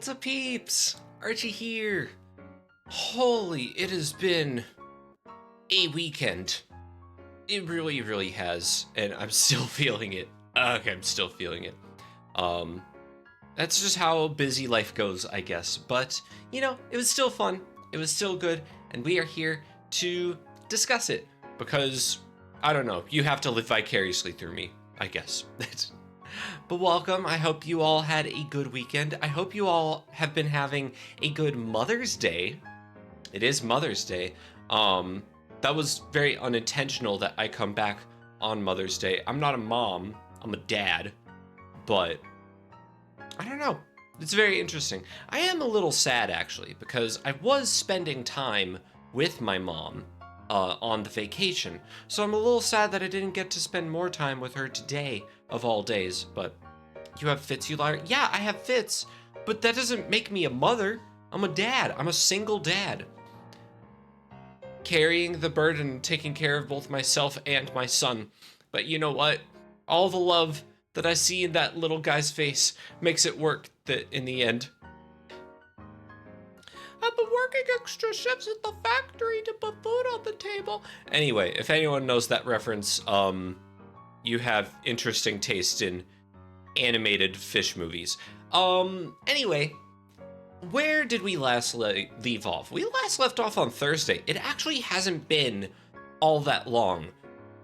What's up, peeps? Archie here. Holy, it has been a weekend. It really, really has, and I'm still feeling it. Okay, I'm still feeling it. Um, that's just how busy life goes, I guess. But, it was still fun. It was still good, and we are here to discuss it because, I don't know, you have to live vicariously through me, I guess. But welcome. I hope you all had a good weekend. I hope you all have been having a good Mother's Day. It is Mother's Day. That was very unintentional that I come back on Mother's Day. I'm not a mom, I'm a dad, but I don't know. It's very interesting. I am a little sad actually because I was spending time with my mom on the vacation. So I'm a little sad that I didn't get to spend more time with her today of all days. But you have fits, you liar. Yeah, I have fits, but that doesn't make me a mother. I'm a dad. I'm a single dad. Carrying the burden, taking care of both myself and my son. But you know what? All the love that I see in that little guy's face makes it work in the end. I've been working extra shifts at the factory to put food on the table. Anyway, if anyone knows that reference, you have interesting taste in animated fish movies. Anyway, where did we last leave off? We last left off on Thursday. It actually hasn't been all that long,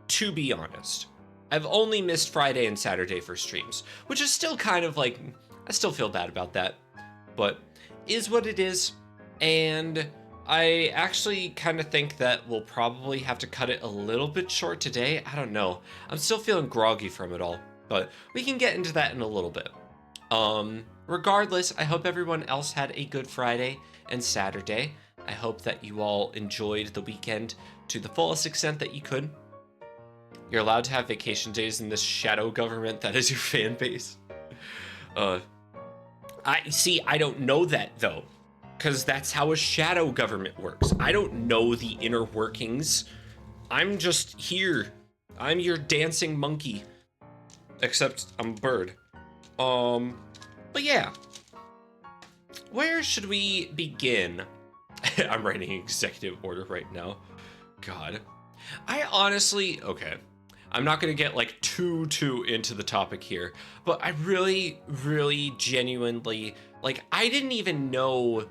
to be honest. I've only missed Friday and Saturday for streams, which is still kind of like, I still feel bad about that, but is what it is. And I actually kind of think that we'll probably have to cut it a little bit short today. I don't know. I'm still feeling groggy from it all, but we can get into that in a little bit. Regardless, I hope everyone else had a good Friday and Saturday. I hope that you all enjoyed the weekend to the fullest extent that you could. You're allowed to have vacation days in this shadow government that is your fan base. I don't know that though, because that's how a shadow government works. I don't know the inner workings. I'm just here. I'm your dancing monkey, except I'm a bird. But yeah, where should we begin? I'm writing executive order right now. God, I honestly, okay, I'm not gonna get like too into the topic here, but I really genuinely, like, I didn't even know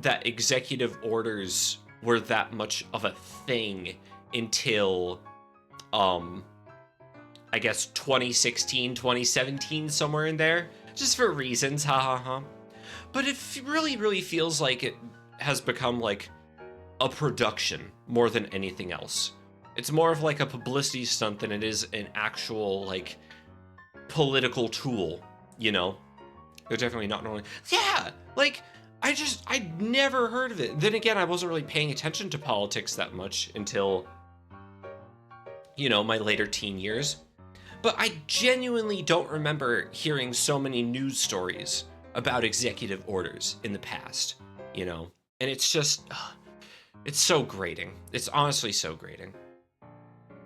that executive orders were that much of a thing until, I guess 2016, 2017, somewhere in there, just for reasons, ha ha ha. But it really feels like it has become like a production more than anything else. It's more of like a publicity stunt than it is an actual like political tool, you know? They're definitely not normally, yeah, like, I'd never heard of it. Then again, I wasn't really paying attention to politics that much until, my later teen years. But I genuinely don't remember hearing so many news stories about executive orders in the past, And it's just, it's so grating. It's honestly so grating.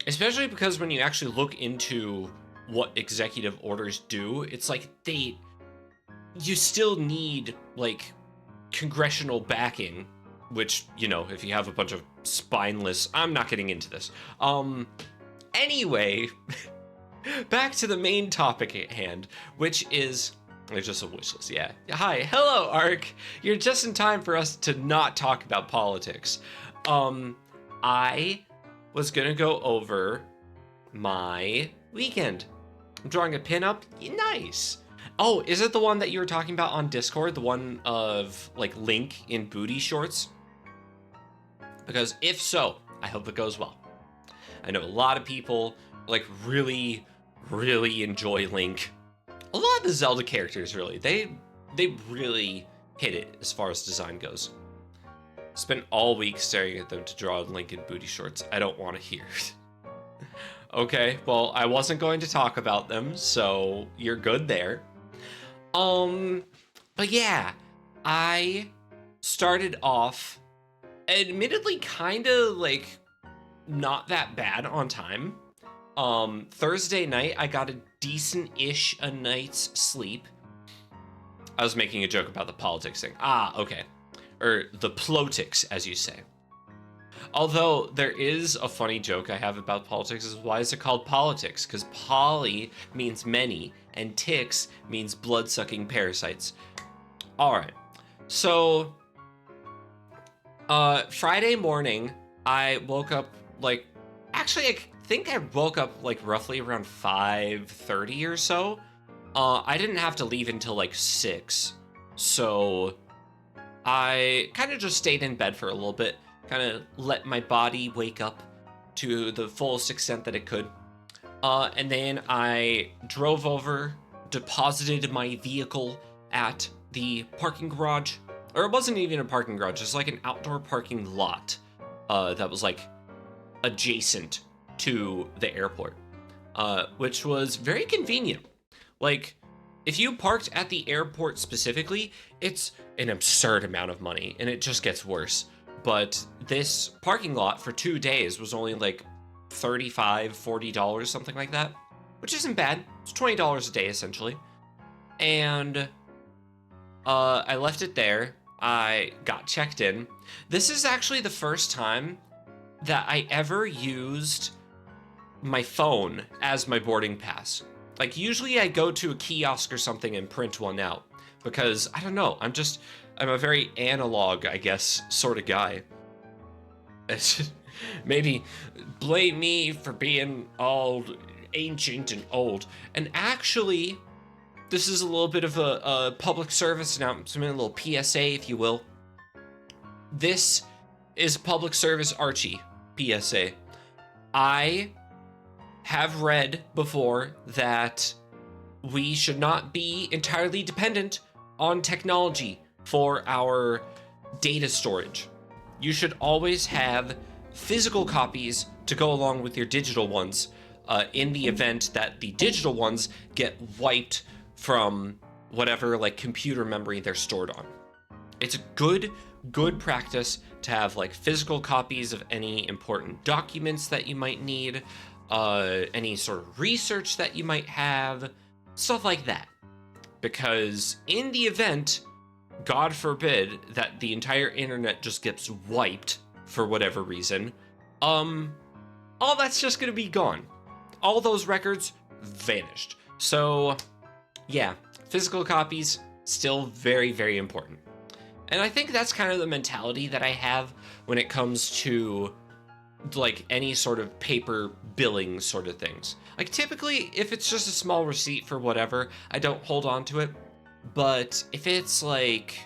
Especially because when you actually look into what executive orders do, it's like you still need, like, congressional backing, which, if you have a bunch of spineless, I'm not getting into this. Anyway, back to the main topic at hand, which is, there's just a wish list, yeah. Hi, hello, Ark. You're just in time for us to not talk about politics. I was gonna go over my weekend. I'm drawing a pin up, nice. Oh, is it the one that you were talking about on Discord? The one of, like, Link in booty shorts? Because if so, I hope it goes well. I know a lot of people, like, really enjoy Link. A lot of the Zelda characters, really. They really hit it as far as design goes. Spent all week staring at them to draw Link in booty shorts. I don't want to hear it. Okay, well, I wasn't going to talk about them, so you're good there. But yeah, I started off admittedly kind of like not that bad on time. Thursday night, I got a decent-ish a night's sleep. I was making a joke about the politics thing. Ah, okay. Or the plotics, as you say. Although there is a funny joke I have about politics is why is it called politics? Because poly means many and ticks means blood-sucking parasites. All right. So Friday morning, I woke up like, actually, I think I woke up like roughly around 5:30 or so. I didn't have to leave until like 6. So I kind of just stayed in bed for a little bit, kind of let my body wake up to the fullest extent that it could. And then I drove over, deposited my vehicle at the parking garage. Or it wasn't even a parking garage, it's like an outdoor parking lot that was like adjacent to the airport, which was very convenient. Like, if you parked at the airport specifically, it's an absurd amount of money, and it just gets worse. But this parking lot for 2 days was only like $35, $40, something like that, which isn't bad. It's $20 a day, essentially. And I left it there. I got checked in. This is actually the first time that I ever used my phone as my boarding pass. Like, usually I go to a kiosk or something and print one out because, I don't know, I'm a very analog, I guess, sort of guy. Maybe blame me for being all ancient and old. And actually, this is a little bit of a public service announcement, a little PSA, if you will. This is public service Archie PSA. I have read before that we should not be entirely dependent on technology for our data storage. You should always have physical copies to go along with your digital ones in the event that the digital ones get wiped from whatever like computer memory they're stored on. It's a good practice to have like physical copies of any important documents that you might need, any sort of research that you might have, stuff like that. Because in the event, God forbid, that the entire internet just gets wiped for whatever reason, all that's just gonna be gone. All those records vanished. So yeah, physical copies, still very, very important. And I think that's kind of the mentality that I have when it comes to like any sort of paper billing sort of things. Like typically, if it's just a small receipt for whatever, I don't hold on to it. But if it's like,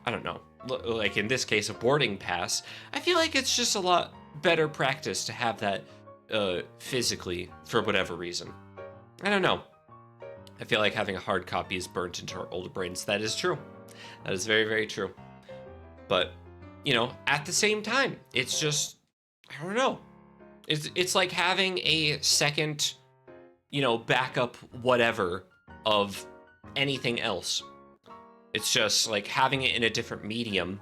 I don't know, like in this case, a boarding pass, I feel like it's just a lot better practice to have that physically for whatever reason. I don't know. I feel like having a hard copy is burnt into our older brains. That is true. That is very, very true. But, you know, at the same time, it's just, I don't know. It's like having a second, you know, backup whatever of anything else. It's just like having it in a different medium.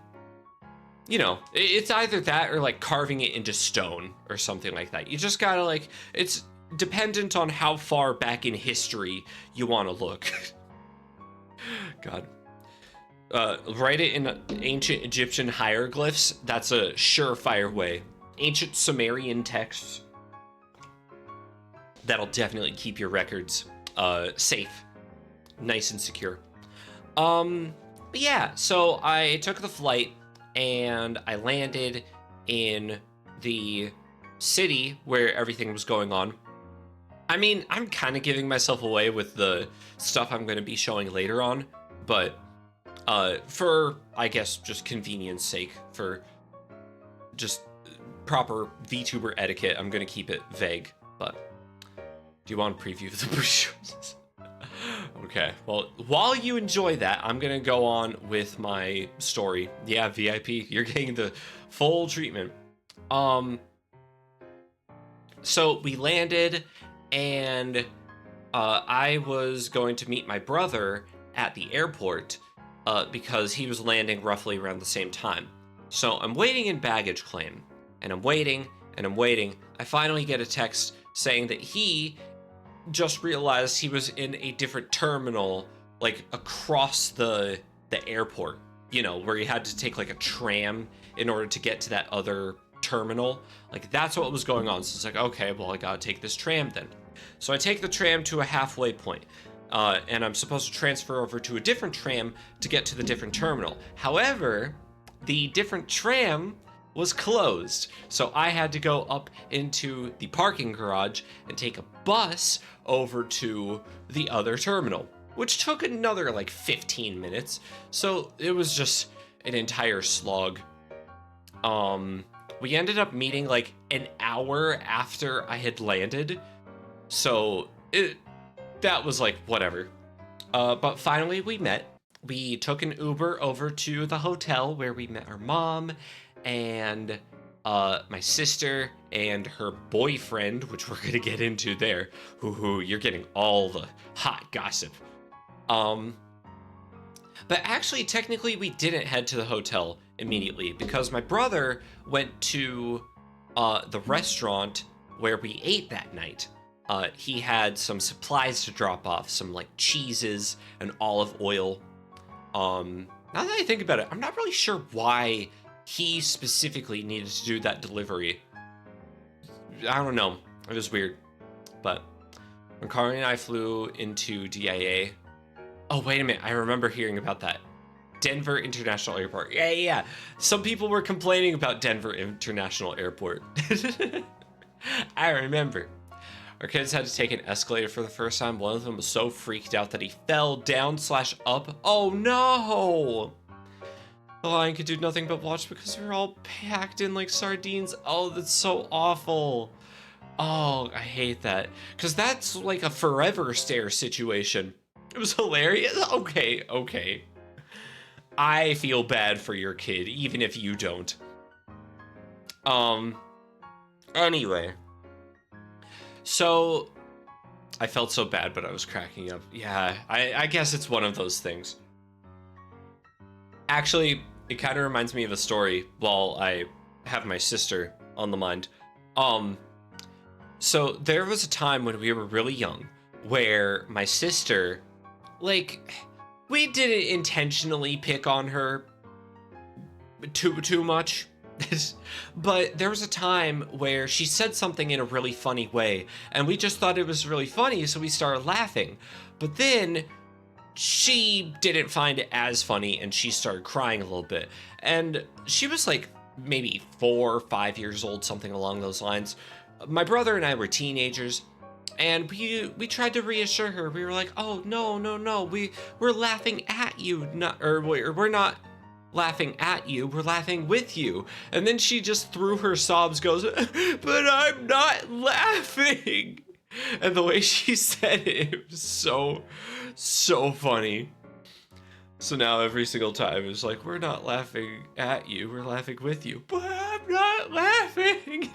You know, it's either that or like carving it into stone or something like that. You just gotta like, it's dependent on how far back in history you want to look. God. Write it in ancient Egyptian hieroglyphs. That's a surefire way. Ancient Sumerian texts. That'll definitely keep your records safe, nice and secure. But yeah, so I took the flight and I landed in the city where everything was going on. I mean, I'm kind of giving myself away with the stuff I'm going to be showing later on, but for, I guess, just convenience sake, for just proper VTuber etiquette, I'm going to keep it vague. But do you want a preview of the brochures? Okay, well, while you enjoy that, I'm going to go on with my story. Yeah, VIP, you're getting the full treatment. So we landed, and I was going to meet my brother at the airport because he was landing roughly around the same time. So I'm waiting in baggage claim, and I'm waiting, and I'm waiting. I finally get a text saying that he just realized he was in a different terminal like across the airport, you know, where you had to take like a tram in order to get to that other terminal. Like that's what was going on. So it's like, okay, well, I gotta take this tram then. So I take the tram to a halfway point, and I'm supposed to transfer over to a different tram to get to the different terminal. However, the different tram was closed, so I had to go up into the parking garage and take a bus over to the other terminal, which took another like 15 minutes. So it was just an entire slog. We ended up meeting like an hour after I had landed, so that was like whatever. But finally we met. We took an Uber over to the hotel where we met our mom and my sister and her boyfriend, which we're gonna get into there. You're getting all the hot gossip. But actually, technically, we didn't head to the hotel immediately because my brother went to the restaurant where we ate that night. He had some supplies to drop off, some like cheeses and olive oil. Now that I think about it, I'm not really sure why he specifically needed to do that delivery. I don't know. It was weird. But when Carly and I flew into DIA... Oh, wait a minute. I remember hearing about that. Denver International Airport. Yeah. Some people were complaining about Denver International Airport. I remember. Our kids had to take an escalator for the first time. One of them was so freaked out that he fell down/up. Oh, no! The lion could do nothing but watch because we were all packed in like sardines. Oh, that's so awful. Oh, I hate that. Because that's like a forever stare situation. It was hilarious. Okay. I feel bad for your kid, even if you don't. Anyway. So, I felt so bad, but I was cracking up. Yeah, I guess it's one of those things. Actually, it kind of reminds me of a story while I have my sister on the mind. So there was a time when we were really young where my sister, like, we didn't intentionally pick on her too much. But there was a time where she said something in a really funny way, and we just thought it was really funny, so we started laughing. But then she didn't find it as funny, and she started crying a little bit. And she was like maybe 4 or 5 years old, something along those lines. My brother and I were teenagers, and we tried to reassure her. We were like, "Oh, no, we're laughing at you, we're not laughing at you, we're laughing with you." And then she just through her sobs goes, "But I'm not laughing." And the way she said it was so funny. So now every single time it's like, "We're not laughing at you, we're laughing with you." "But I'm not laughing."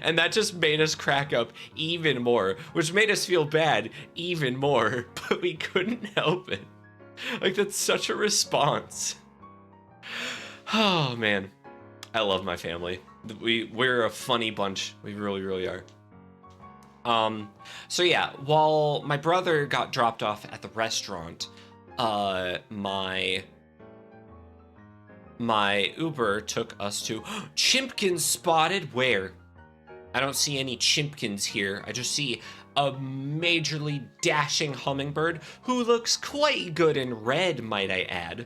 And that just made us crack up even more, which made us feel bad even more, but we couldn't help it. Like, that's such a response. Oh man, I love my family. We're a funny bunch. We really are. So yeah, while my brother got dropped off at the restaurant, my Uber took us to Chimpkins spotted. Where? I don't see any Chimpkins here. I just see a majorly dashing hummingbird who looks quite good in red, might I add.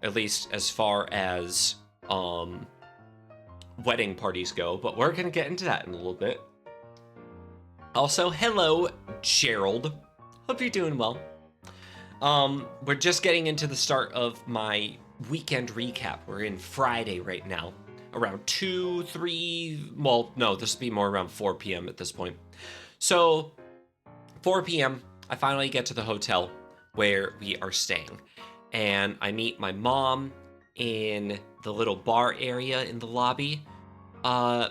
At least as far as wedding parties go, but we're gonna get into that in a little bit. Also, hello, Gerald. Hope you're doing well. We're just getting into the start of my weekend recap. We're in Friday right now. Around 2, 3, well, no, this would be more around 4 p.m. at this point. So, 4 p.m., I finally get to the hotel where we are staying. And I meet my mom in the little bar area in the lobby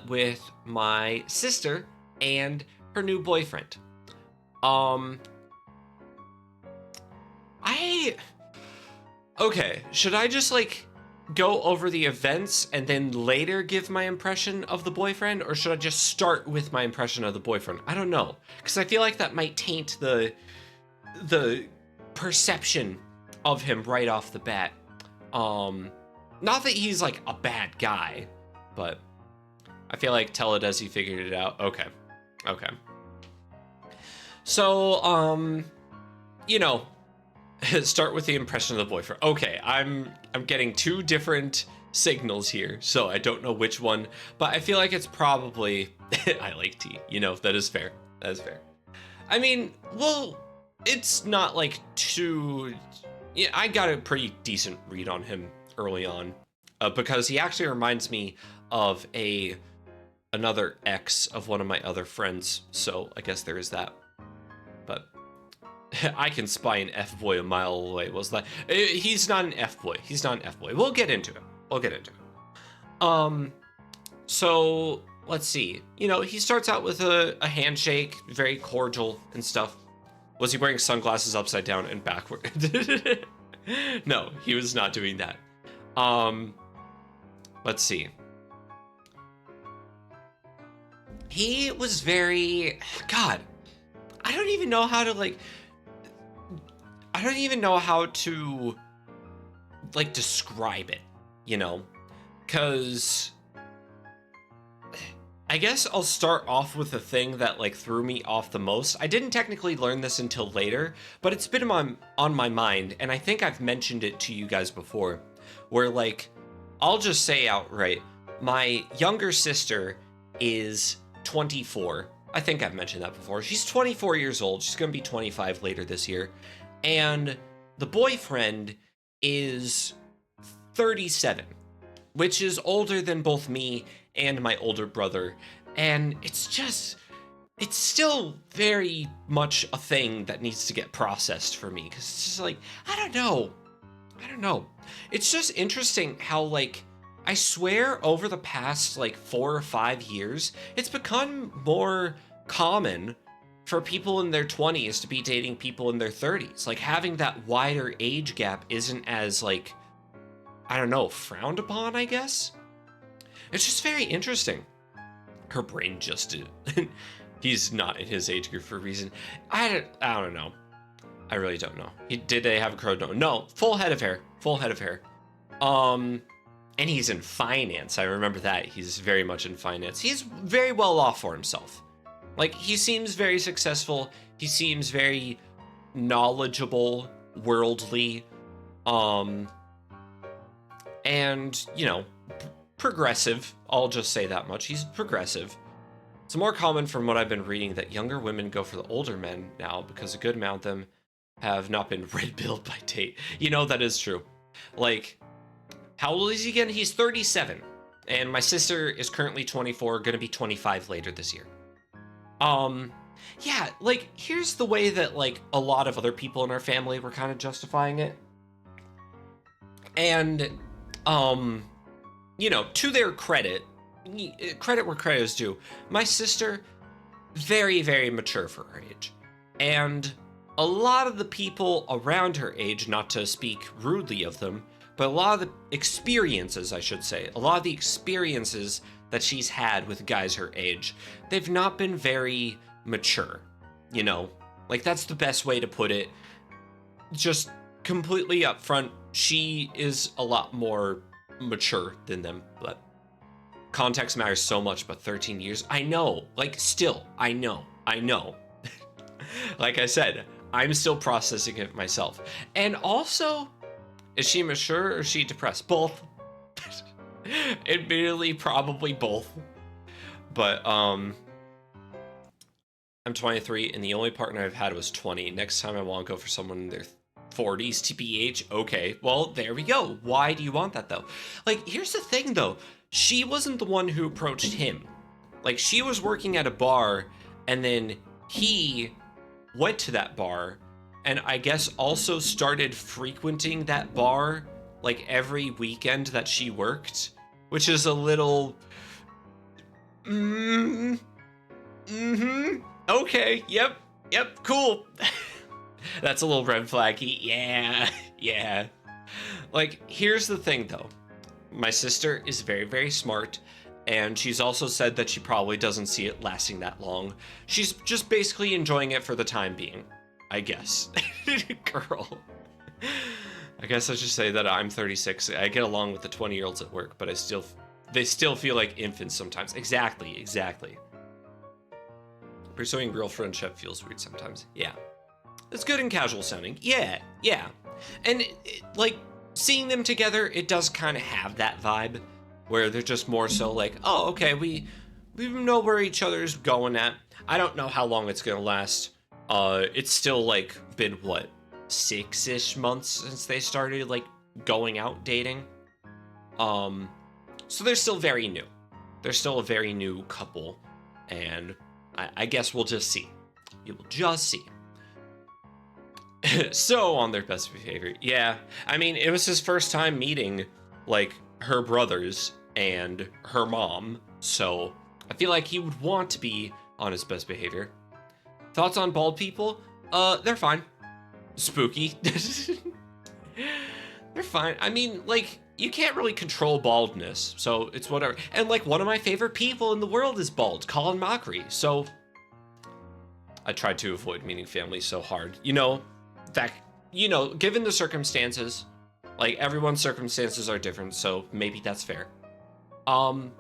with my sister and her new boyfriend. Okay, should I just like go over the events and then later give my impression of the boyfriend, or should I just start with my impression of the boyfriend? I don't know, because I feel like that might taint the perception of him right off the bat. Not that he's like a bad guy, but I feel like Teledesi figured it out. Okay. So, you know, start with the impression of the boyfriend. Okay, I'm getting two different signals here, so I don't know which one, but I feel like it's probably I like tea. You know, that is fair. That is fair. I mean, well, it's not like too. Yeah, I got a pretty decent read on him early on, because he actually reminds me of another ex of one of my other friends. So I guess there is that. But I can spy an F-boy a mile away. Was that? He's not an F-boy. He's not an F-boy. We'll get into it. So let's see. You know, he starts out with a handshake, very cordial and stuff. Was he wearing sunglasses upside down and backward? No, he was not doing that. Let's see. He was very, God, I don't even know how to describe it, you know? Because I guess I'll start off with the thing that like threw me off the most. I didn't technically learn this until later, but it's been on my mind, and I think I've mentioned it to you guys before, where like, I'll just say outright, my younger sister is 24. I think I've mentioned that before. She's 24 years old. She's going to be 25 later this year. And the boyfriend is 37, which is older than both me and my older brother. And it's still very much a thing that needs to get processed for me. Because it's just like, I don't know. It's just interesting how, like, I swear over the past, like, 4 or 5 years, it's become more common for people in their 20s to be dating people in their 30s. Like, having that wider age gap isn't as, like, I don't know, frowned upon, I guess? It's just very interesting. Her brain just he's not in his age group for a reason. I don't know. I really don't know. Did they have a crow? No, full head of hair. And he's in finance. I remember that. He's very much in finance. He's very well off for himself. Like, he seems very successful. He seems very knowledgeable, worldly, and, you know, progressive. I'll just say that much. He's progressive. It's more common from what I've been reading that younger women go for the older men now because a good amount of them have not been red-pilled by date. You know, that is true. Like, how old is he again? He's 37. And my sister is currently 24, gonna be 25 later this year. Yeah, like, here's the way that, like, a lot of other people in our family were kind of justifying it. And, you know, to their credit where credit is due, my sister, very, very mature for her age. And a lot of the people around her age, not to speak rudely of them, but a lot of the experiences, I should say, a lot of the experiences that she's had with guys her age, they've not been very mature, you know? Like, that's the best way to put it. Just completely upfront, she is a lot more mature than them, but context matters so much, but 13 years, I know, like, still, I know. Like I said, I'm still processing it myself. And also, is she mature or is she depressed? Both. Admittedly, probably both. But, I'm 23, and the only partner I've had was 20. Next time I want to go for someone in their 40s, TBH. Okay, well, there we go. Why do you want that, though? Like, here's the thing, though. She wasn't the one who approached him. Like, she was working at a bar, and then he went to that bar, and I guess also started frequenting that bar, like, every weekend that she worked, which is a little... Okay, yep, cool. That's a little red flaggy. Yeah. Like, here's the thing, though. My sister is very, very smart, and she's also said that she probably doesn't see it lasting that long. She's just basically enjoying it for the time being. I guess. Girl. I guess I should say that I'm 36. I get along with the 20-year-olds at work, but they still feel like infants sometimes. Exactly. Pursuing real friendship feels weird sometimes. Yeah. It's good and casual sounding. Yeah. And like seeing them together, it does kind of have that vibe where they're just more so like, oh, okay, we know where each other's going at. I don't know how long it's gonna last. It's still like been what, 6-ish months since they started like going out dating. So they're still very new. They're still a very new couple, and I guess we'll just see. You will just see. So on their best behavior, yeah. I mean, it was his first time meeting like her brothers and her mom, so I feel like he would want to be on his best behavior. Thoughts on bald people? They're fine. Spooky. They're fine. I mean, like, you can't really control baldness, so it's whatever. And like, one of my favorite people in the world is bald, Colin Mockery. So I tried to avoid meeting family so hard. Given the circumstances, like everyone's circumstances are different, so maybe that's fair. But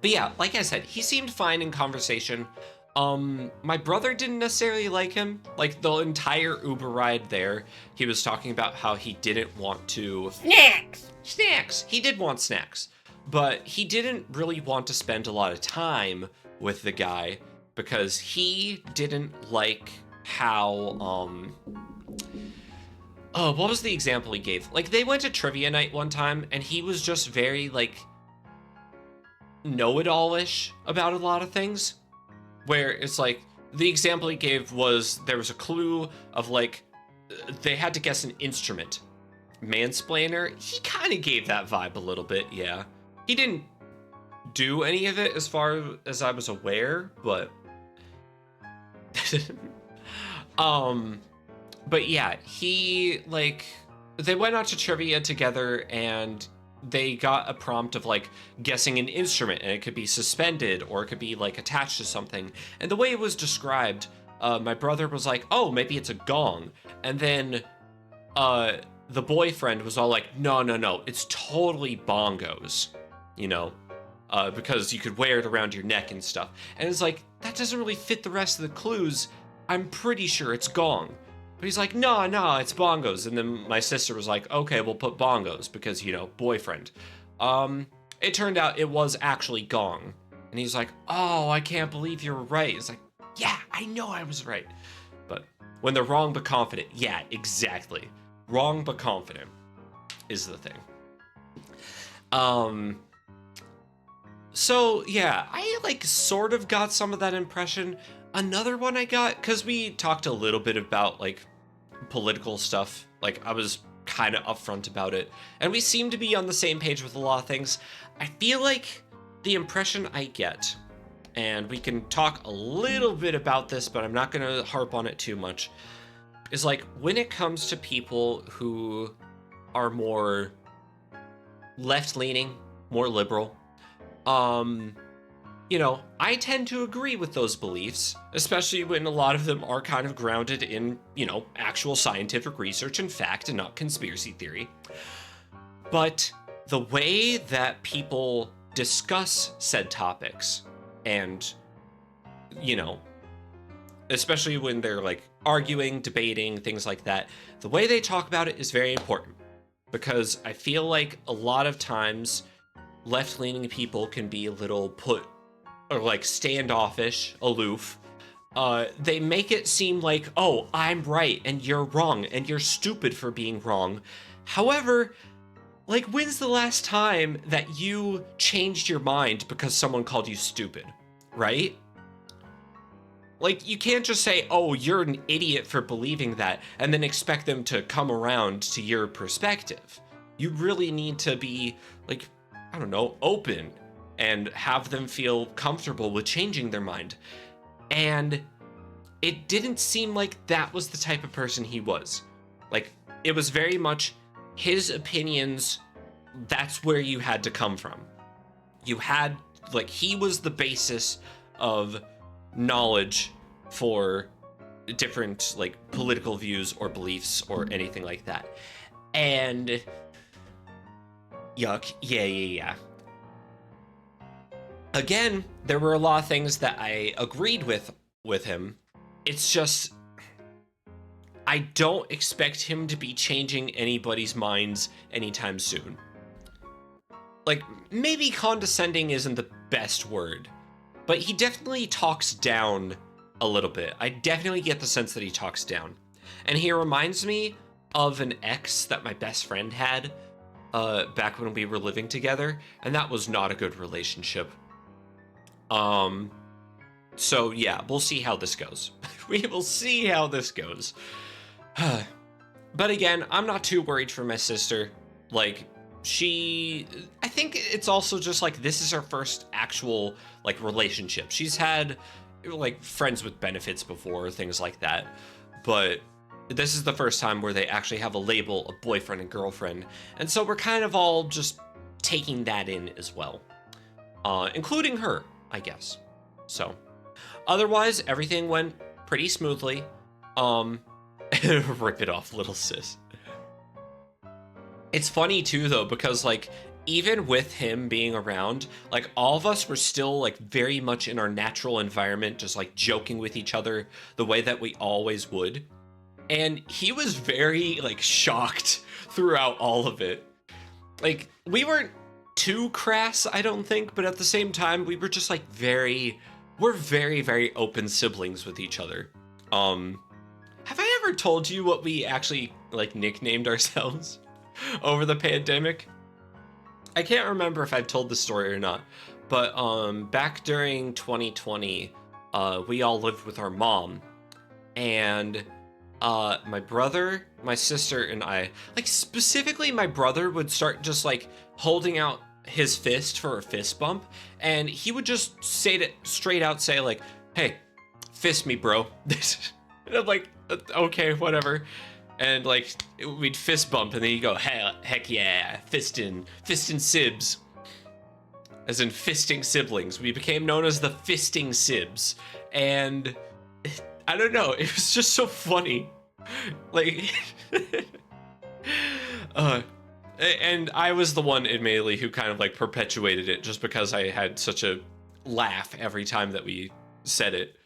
yeah, like I said, he seemed fine in conversation. My brother didn't necessarily like him. Like the entire Uber ride there, he was talking about how he didn't want to... Snacks! He did want snacks. But he didn't really want to spend a lot of time with the guy because he didn't like how, oh, what was the example he gave? Like, they went to trivia night one time, and he was just very, like, know-it-all-ish about a lot of things. Where it's like, the example he gave was, there was a clue of, like, they had to guess an instrument. Mansplainer, he kind of gave that vibe a little bit, yeah. He didn't do any of it as far as I was aware, but... But yeah, he, like, they went out to trivia together and they got a prompt of, like, guessing an instrument, and it could be suspended or it could be, like, attached to something. And the way it was described, my brother was like, oh, maybe it's a gong. And then, the boyfriend was all like, no, it's totally bongos, because you could wear it around your neck and stuff. And it's like, that doesn't really fit the rest of the clues. I'm pretty sure it's gong. But he's like, no, it's bongos. And then my sister was like, okay, we'll put bongos because, boyfriend. It turned out it was actually gong. And he's like, oh, I can't believe you're right. It's like, yeah, I know I was right. But when they're wrong but confident, yeah, exactly. Wrong but confident is the thing. So yeah, I like sort of got some of that impression. Another one I got, because we talked a little bit about like political stuff, like I was kind of upfront about it, and we seem to be on the same page with a lot of things. I feel like the impression I get, and we can talk a little bit about this, but I'm not going to harp on it too much, is like when it comes to people who are more left-leaning, more liberal, I tend to agree with those beliefs, especially when a lot of them are kind of grounded in, actual scientific research and fact and not conspiracy theory. But the way that people discuss said topics and, especially when they're like arguing, debating, things like that, the way they talk about it is very important because I feel like a lot of times left-leaning people can be a little standoffish, aloof. They make it seem like, oh, I'm right and you're wrong and you're stupid for being wrong. However, like, when's the last time that you changed your mind because someone called you stupid, right? Like, you can't just say, oh, you're an idiot for believing that, and then expect them to come around to your perspective. You really need to be, like, I don't know, open and have them feel comfortable with changing their mind. And it didn't seem like that was the type of person he was. Like, it was very much his opinions, that's where you had to come from. You had, like, he was the basis of knowledge for different like political views or beliefs or anything like that. And yuck, yeah. Again, there were a lot of things that I agreed with him. It's just I don't expect him to be changing anybody's minds anytime soon. Like, maybe condescending isn't the best word, but he definitely talks down a little bit. I definitely get the sense that he talks down. And he reminds me of an ex that my best friend had back when we were living together, and that was not a good relationship. So yeah, we'll see how this goes. We will see how this goes. But again, I'm not too worried for my sister. Like, I think it's also just like, this is her first actual like relationship. She's had like friends with benefits before, things like that. But this is the first time where they actually have a label of boyfriend and girlfriend. And so we're kind of all just taking that in as well. Including her, I guess. So otherwise, everything went pretty smoothly. Rip it off, little sis. It's funny too, though, because like even with him being around, like all of us were still like very much in our natural environment, just like joking with each other the way that we always would. And he was very like shocked throughout all of it. Like, we weren't too crass, I don't think, but at the same time, we were just like we're very, very open siblings with each other. Have I ever told you what we actually like nicknamed ourselves over the pandemic? I can't remember if I've told the story or not, but back during 2020, we all lived with our mom, and my brother, my sister, and I, like specifically my brother would start just like holding out his fist for a fist bump, and he would just straight out say like, "Hey, fist me, bro." And I'm like, okay, whatever. And like we'd fist bump, and then you go, heck yeah, fisting sibs, as in fisting siblings. We became known as the fisting sibs, and I don't know, it was just so funny. Like, and I was the one, admittedly, who kind of like perpetuated it just because I had such a laugh every time that we said it.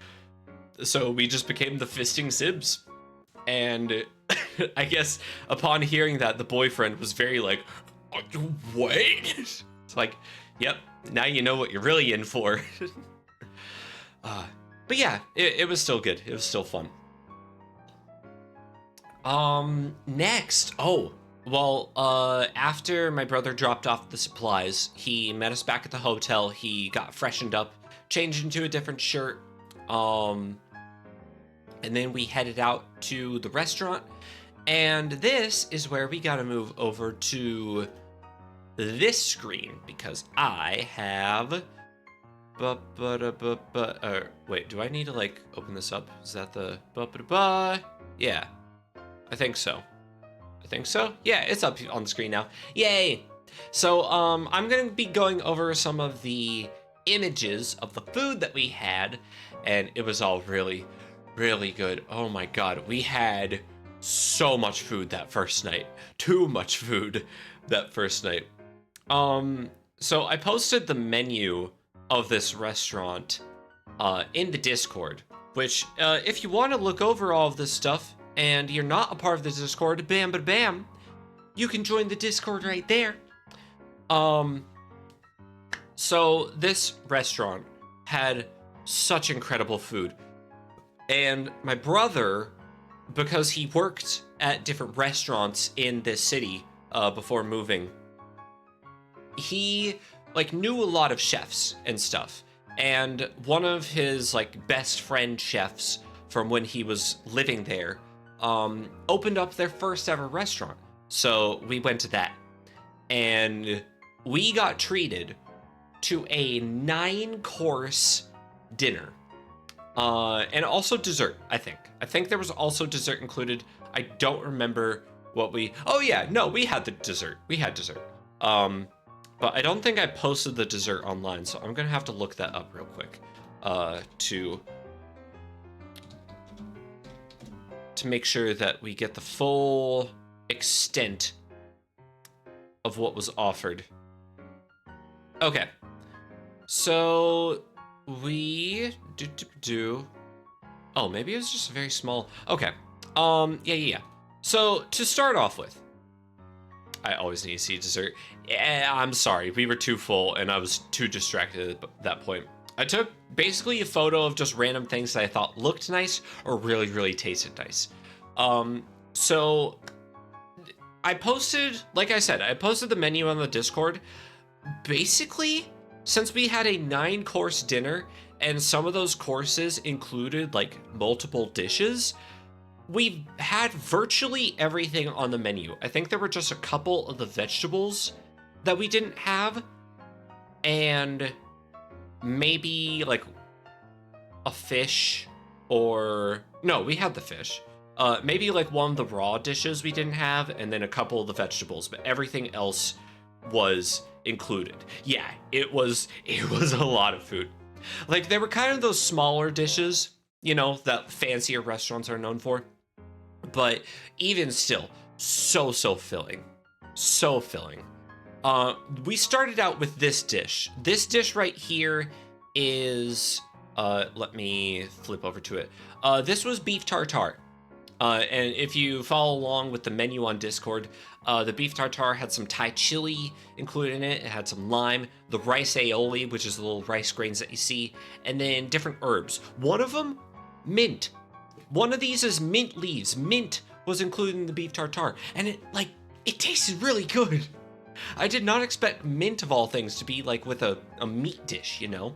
So we just became the fisting sibs. And I guess upon hearing that, the boyfriend was very like, what? It's like, yep, now you know what you're really in for. But yeah, it was still good. It was still fun. Next. After my brother dropped off the supplies, he met us back at the hotel. He got freshened up, changed into a different shirt. And then we headed out to the restaurant. And this is where we gotta move over to this screen, because I have... wait, do I need to like open this up? Is that the... Yeah, I think so. Yeah, it's up on the screen now. Yay! So, I'm gonna be going over some of the images of the food that we had, and it was all really, really good. Oh my god, we had so much food that first night. Too much food that first night. So I posted the menu of this restaurant in the Discord, which if you want to look over all of this stuff and you're not a part of the Discord, bam, you can join the Discord right there. So this restaurant had such incredible food, and my brother, because he worked at different restaurants in this city before moving, he like knew a lot of chefs and stuff. And one of his like best friend chefs from when he was living there opened up their first ever restaurant. So we went to that, and we got treated to a 9-course dinner. And also dessert, I think there was also dessert included. I don't remember what oh yeah, no, we had the dessert. But I don't think I posted the dessert online, so I'm gonna have to look that up real quick. to make sure that we get the full extent of what was offered. Okay. So we do. Oh, maybe it was just very small. Okay. Yeah. So to start off with, I always need to see dessert. Yeah, I'm sorry, we were too full and I was too distracted at that point. I took basically a photo of just random things that I thought looked nice or really, really tasted nice. So I posted, like I said, I posted the menu on the Discord. Basically, since we had a 9-course dinner and some of those courses included like multiple dishes, we had virtually everything on the menu. I think there were just a couple of the vegetables that we didn't have, and maybe like a fish, or no, we had the fish. Maybe like one of the raw dishes we didn't have, and then a couple of the vegetables, but everything else was included. Yeah, it was a lot of food. Like, there were kind of those smaller dishes, you know, that fancier restaurants are known for. But even still, so filling. So filling. We started out with this dish. This dish right here is, let me flip over to it. This was beef tartare. And if you follow along with the menu on Discord, the beef tartare had some Thai chili included in it. It had some lime, the rice aioli, which is the little rice grains that you see, and then different herbs. One of them, mint. One of these is mint leaves. Mint was included in the beef tartare, and it tasted really good. I did not expect mint of all things to be like with a meat dish, you know?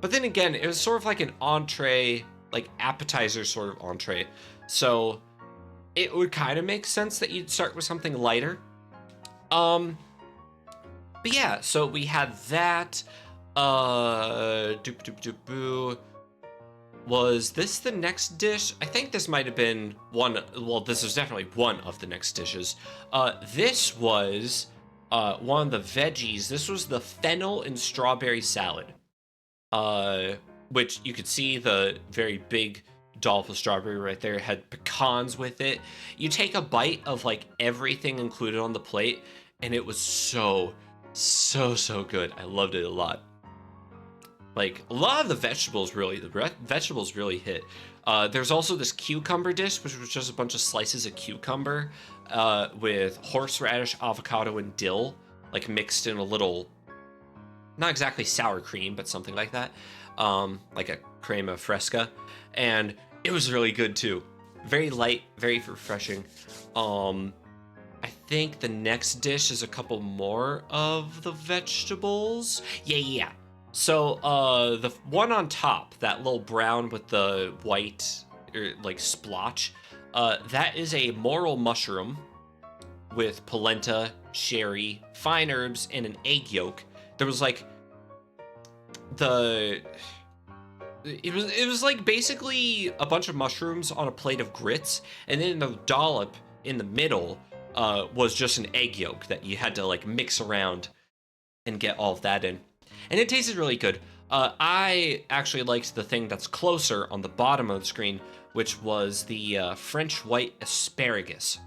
But then again, it was sort of like an entree, like appetizer sort of entree. So it would kind of make sense that you'd start with something lighter. But yeah, so we had that. Was this the next dish? I think this might have been one. Well, this was definitely one of the next dishes. This was one of the veggies. This was the fennel and strawberry salad, which you could see the very big dollop of strawberry right there. It had pecans with it. You take a bite of like everything included on the plate, and it was so good. I loved it a lot. Like, a lot of the vegetables really hit. There's also this cucumber dish, which was just a bunch of slices of cucumber with horseradish, avocado, and dill, like mixed in a little, not exactly sour cream, but something like that, like a crema fresca, and it was really good too. Very light, very refreshing. I think the next dish is a couple more of the vegetables. Yeah. So, the one on top, that little brown with the white, like, splotch, that is a morel mushroom with polenta, sherry, fine herbs, and an egg yolk. There was, like, it was like basically a bunch of mushrooms on a plate of grits, and then the dollop in the middle, was just an egg yolk that you had to, like, mix around and get all of that in. And it tasted really good. I actually liked the thing that's closer on the bottom of the screen, which was the French white asparagus,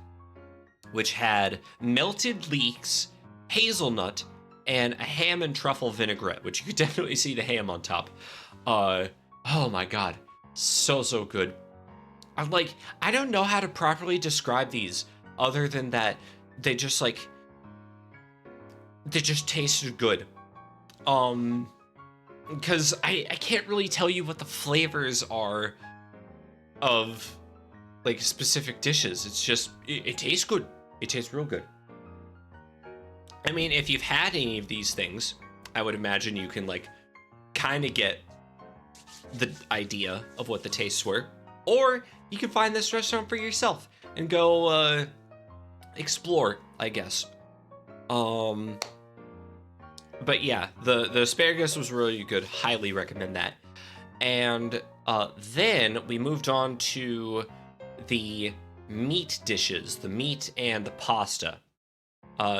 which had melted leeks, hazelnut, and a ham and truffle vinaigrette, which you could definitely see the ham on top. Oh my god, so good. I don't know how to properly describe these other than that they just tasted good. Because I can't really tell you what the flavors are of, like, specific dishes. It's just, it tastes good. It tastes real good. I mean, if you've had any of these things, I would imagine you can, like, kind of get the idea of what the tastes were. Or you can find this restaurant for yourself and go, explore, I guess. But yeah, the asparagus was really good. Highly recommend that. And then we moved on to the meat dishes, the meat and the pasta.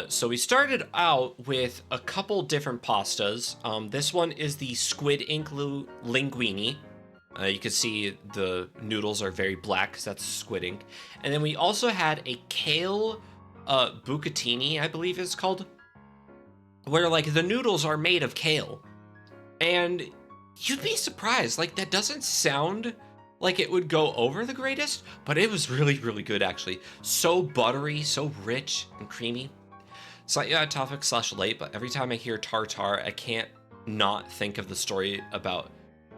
So we started out with a couple different pastas. This one is the squid ink linguine. You can see the noodles are very black because that's squid ink. And then we also had a kale bucatini, I believe it's called, where like the noodles are made of kale. And you'd be surprised, like that doesn't sound like it would go over the greatest, but it was really, really good actually. So buttery, so rich and creamy. Slightly odd topic / late, but every time I hear tartar, I can't not think of the story about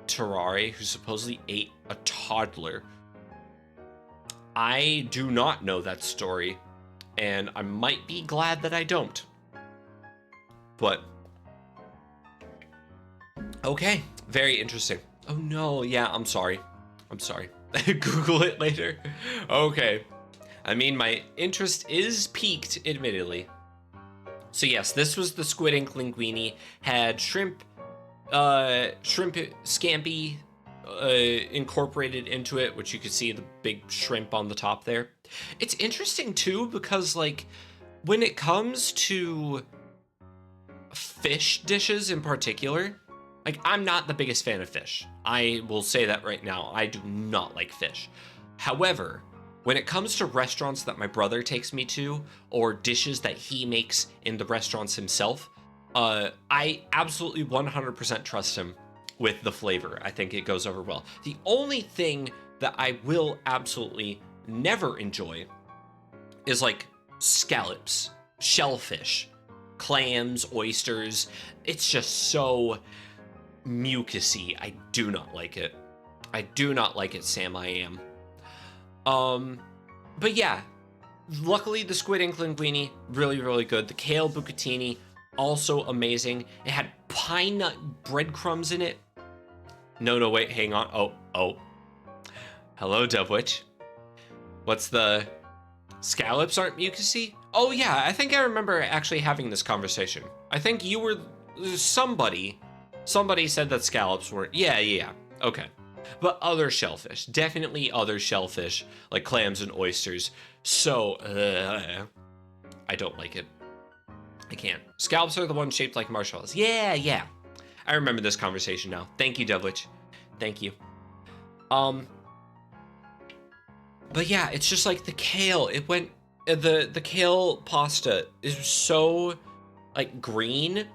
Terrari, who supposedly ate a toddler. I do not know that story, and I might be glad that I don't. But okay, very interesting. Oh no, yeah, I'm sorry. Google it later. Okay. I mean, my interest is piqued, admittedly. So yes, this was the squid ink linguine. Had shrimp scampi incorporated into it, which you can see the big shrimp on the top there. It's interesting too because like when it comes to fish dishes in particular, like I'm not the biggest fan of fish. I will say that right now. I do not like fish. However, when it comes to restaurants that my brother takes me to or dishes that he makes in the restaurants himself, I absolutely 100% trust him with the flavor. I think it goes over well. The only thing that I will absolutely never enjoy is like scallops, shellfish, clams, oysters. It's just so mucusy. I do not like it. I do not like it, Sam. I am. But yeah, luckily the squid ink linguine, really, really good. The kale bucatini, also amazing. It had pine nut breadcrumbs in it. No, wait, hang on. Oh. Hello, Dovewitch. What's the... Scallops aren't mucusy? Oh yeah, I think I remember actually having this conversation. I think you were... Somebody said that scallops weren't... Yeah. Okay. But other shellfish. Definitely other shellfish, like clams and oysters. So, I don't like it. I can't. Scallops are the ones shaped like marshmallows. Yeah. I remember this conversation now. Thank you, Devlich. Thank you. But yeah, it's just like the kale. It went... The kale pasta is so, like, green,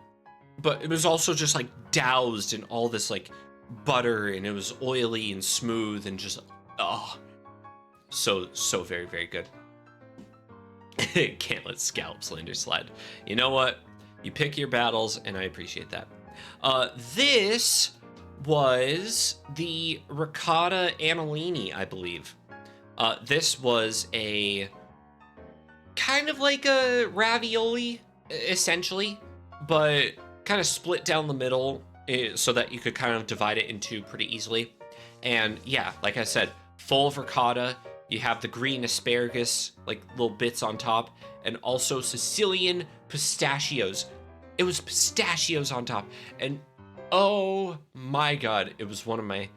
but it was also just, like, doused in all this, like, butter, and it was oily and smooth and just, so very, very good. Can't let scallops slander slide. You know what? You pick your battles, and I appreciate that. This was the ricotta annolini, I believe. This was a kind of like a ravioli, essentially, but kind of split down the middle so that you could kind of divide it into pretty easily. And yeah, like I said, full of ricotta. You have the green asparagus, like little bits on top, and also Sicilian pistachios. It was pistachios on top, and oh my god, it was a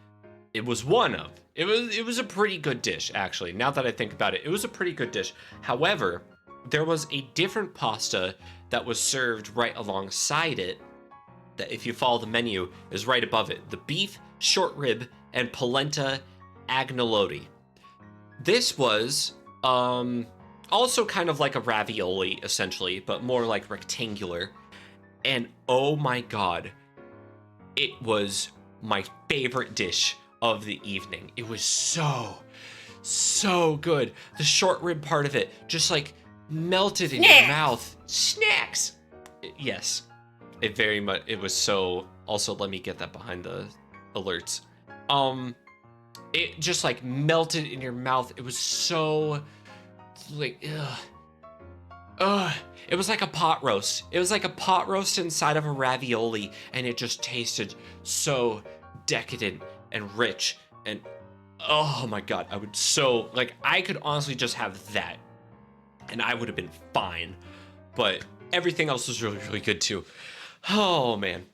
pretty good dish, actually. Now that I think about it, it was a pretty good dish. However, there was a different pasta that was served right alongside it, that if you follow the menu is right above it. The beef, short rib, and polenta agnolotti. This was also kind of like a ravioli, essentially, but more like rectangular. And oh my god, it was my favorite dish of the evening. It was so good. The short rib part of it just like melted in your mouth. Snacks! Yes. It was so... Also, let me get that behind the alerts. It just like melted in your mouth. It was so like, it was like a pot roast. It was like a pot roast inside of a ravioli, and it just tasted so decadent and rich. And oh my god, I could honestly just have that, and I would have been fine. But everything else was really, really good too. Oh man.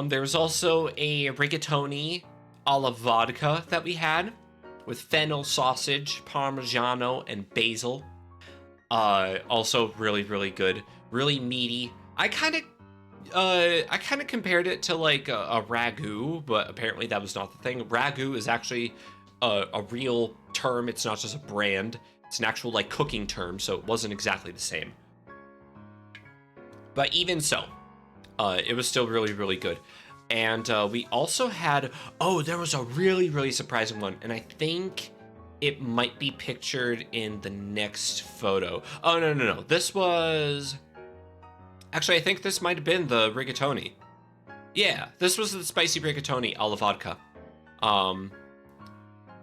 There was also a rigatoni alla vodka that we had with fennel sausage, parmigiano, and basil. Also really, really good. Really meaty. I kind of I kind of compared it to like a ragu, but apparently that was not the thing. Ragu is actually a real term. It's not just a brand. It's an actual like cooking term, so it wasn't exactly the same. But even so, it was still really, really good. And we also had, oh, there was a really, really surprising one. And I think it might be pictured in the next photo. Oh, no, no, no. This was, actually, I think this might have been the rigatoni. Yeah, this was the spicy rigatoni a la vodka.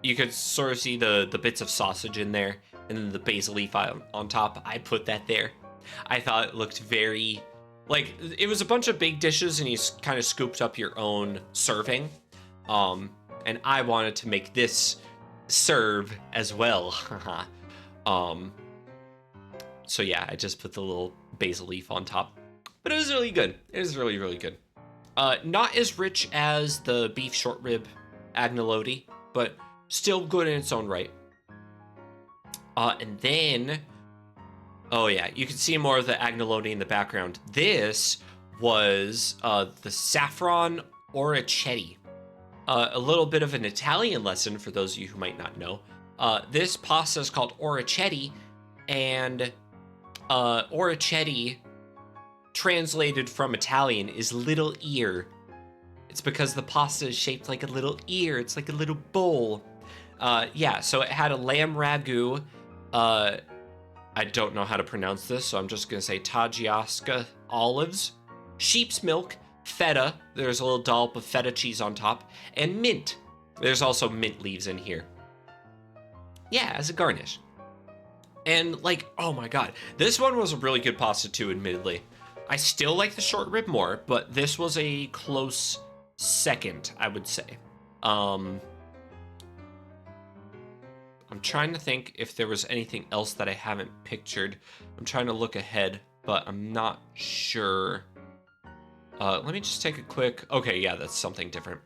You could sort of see the bits of sausage in there, and then the basil leaf on top. I put that there. I thought it looked very, like, it was a bunch of big dishes, and you kind of scooped up your own serving. And I wanted to make this serve as well. So yeah, I just put the little basil leaf on top. But it was really good. It was really, really good. Not as rich as the beef short rib agnolotti, but still good in its own right. And then, oh yeah, you can see more of the agnolotti in the background. This was the saffron orecchiette. A little bit of an Italian lesson for those of you who might not know. This pasta is called orecchiette, and orecchiette, translated from Italian, is little ear. It's because the pasta is shaped like a little ear. It's like a little bowl. Yeah, so it had a lamb ragu. I don't know how to pronounce this, so I'm just going to say Tagliasca olives, sheep's milk, feta. There's a little dollop of feta cheese on top, and mint. There's also mint leaves in here. Yeah, as a garnish. And like, oh my god, this one was a really good pasta too, admittedly. I still like the short rib more, but this was a close second, I would say. I'm trying to think if there was anything else that I haven't pictured. I'm trying to look ahead, but I'm not sure. Let me just take a quick, okay, yeah, that's something different.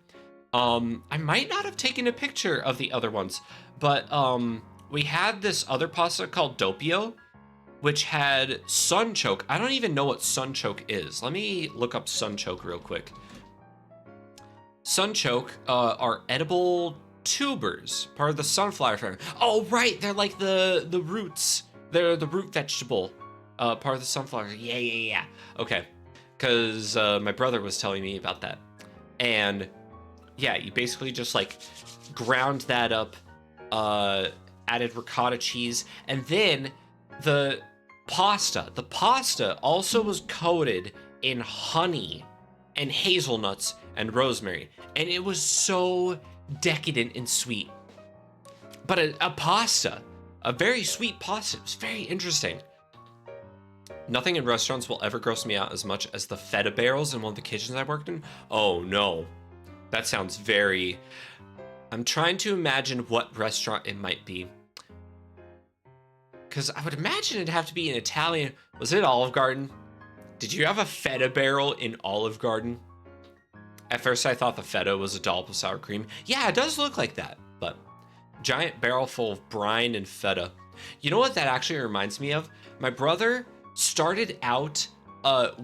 I might not have taken a picture of the other ones, but we had this other pasta called doppio, which had sunchoke. I don't even know what sunchoke is. Let me look up sunchoke real quick. Sunchoke are edible tubers, part of the sunflower family. Oh, right, they're like the roots. They're the root vegetable, part of the sunflower. Yeah. Okay, because my brother was telling me about that. And yeah, you basically just like ground that up, added ricotta cheese, and then the pasta also was coated in honey and hazelnuts and rosemary, and it was so decadent and sweet. But a pasta, a very sweet pasta. It was very interesting. Nothing in restaurants will ever gross me out as much as the feta barrels in one of the kitchens I worked in. Oh no, that sounds very, I'm trying to imagine what restaurant it might be, because I would imagine it'd have to be an Italian. Was it Olive Garden? Did you have a feta barrel in Olive Garden? At first I thought the feta was a dollop of sour cream. Yeah, it does look like that, but giant barrel full of brine and feta. You know what that actually reminds me of? My brother started out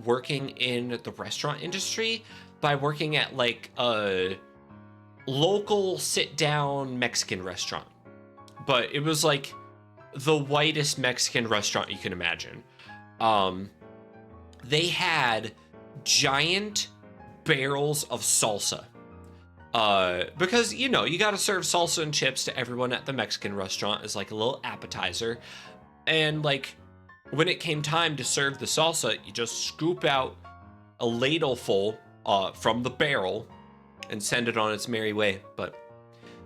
working in the restaurant industry by working at like a local sit-down Mexican restaurant. But it was like the whitest Mexican restaurant you can imagine. They had giant barrels of salsa. Because, you know, you gotta serve salsa and chips to everyone at the Mexican restaurant as like a little appetizer. And like, when it came time to serve the salsa, you just scoop out a ladle full from the barrel and send it on its merry way. But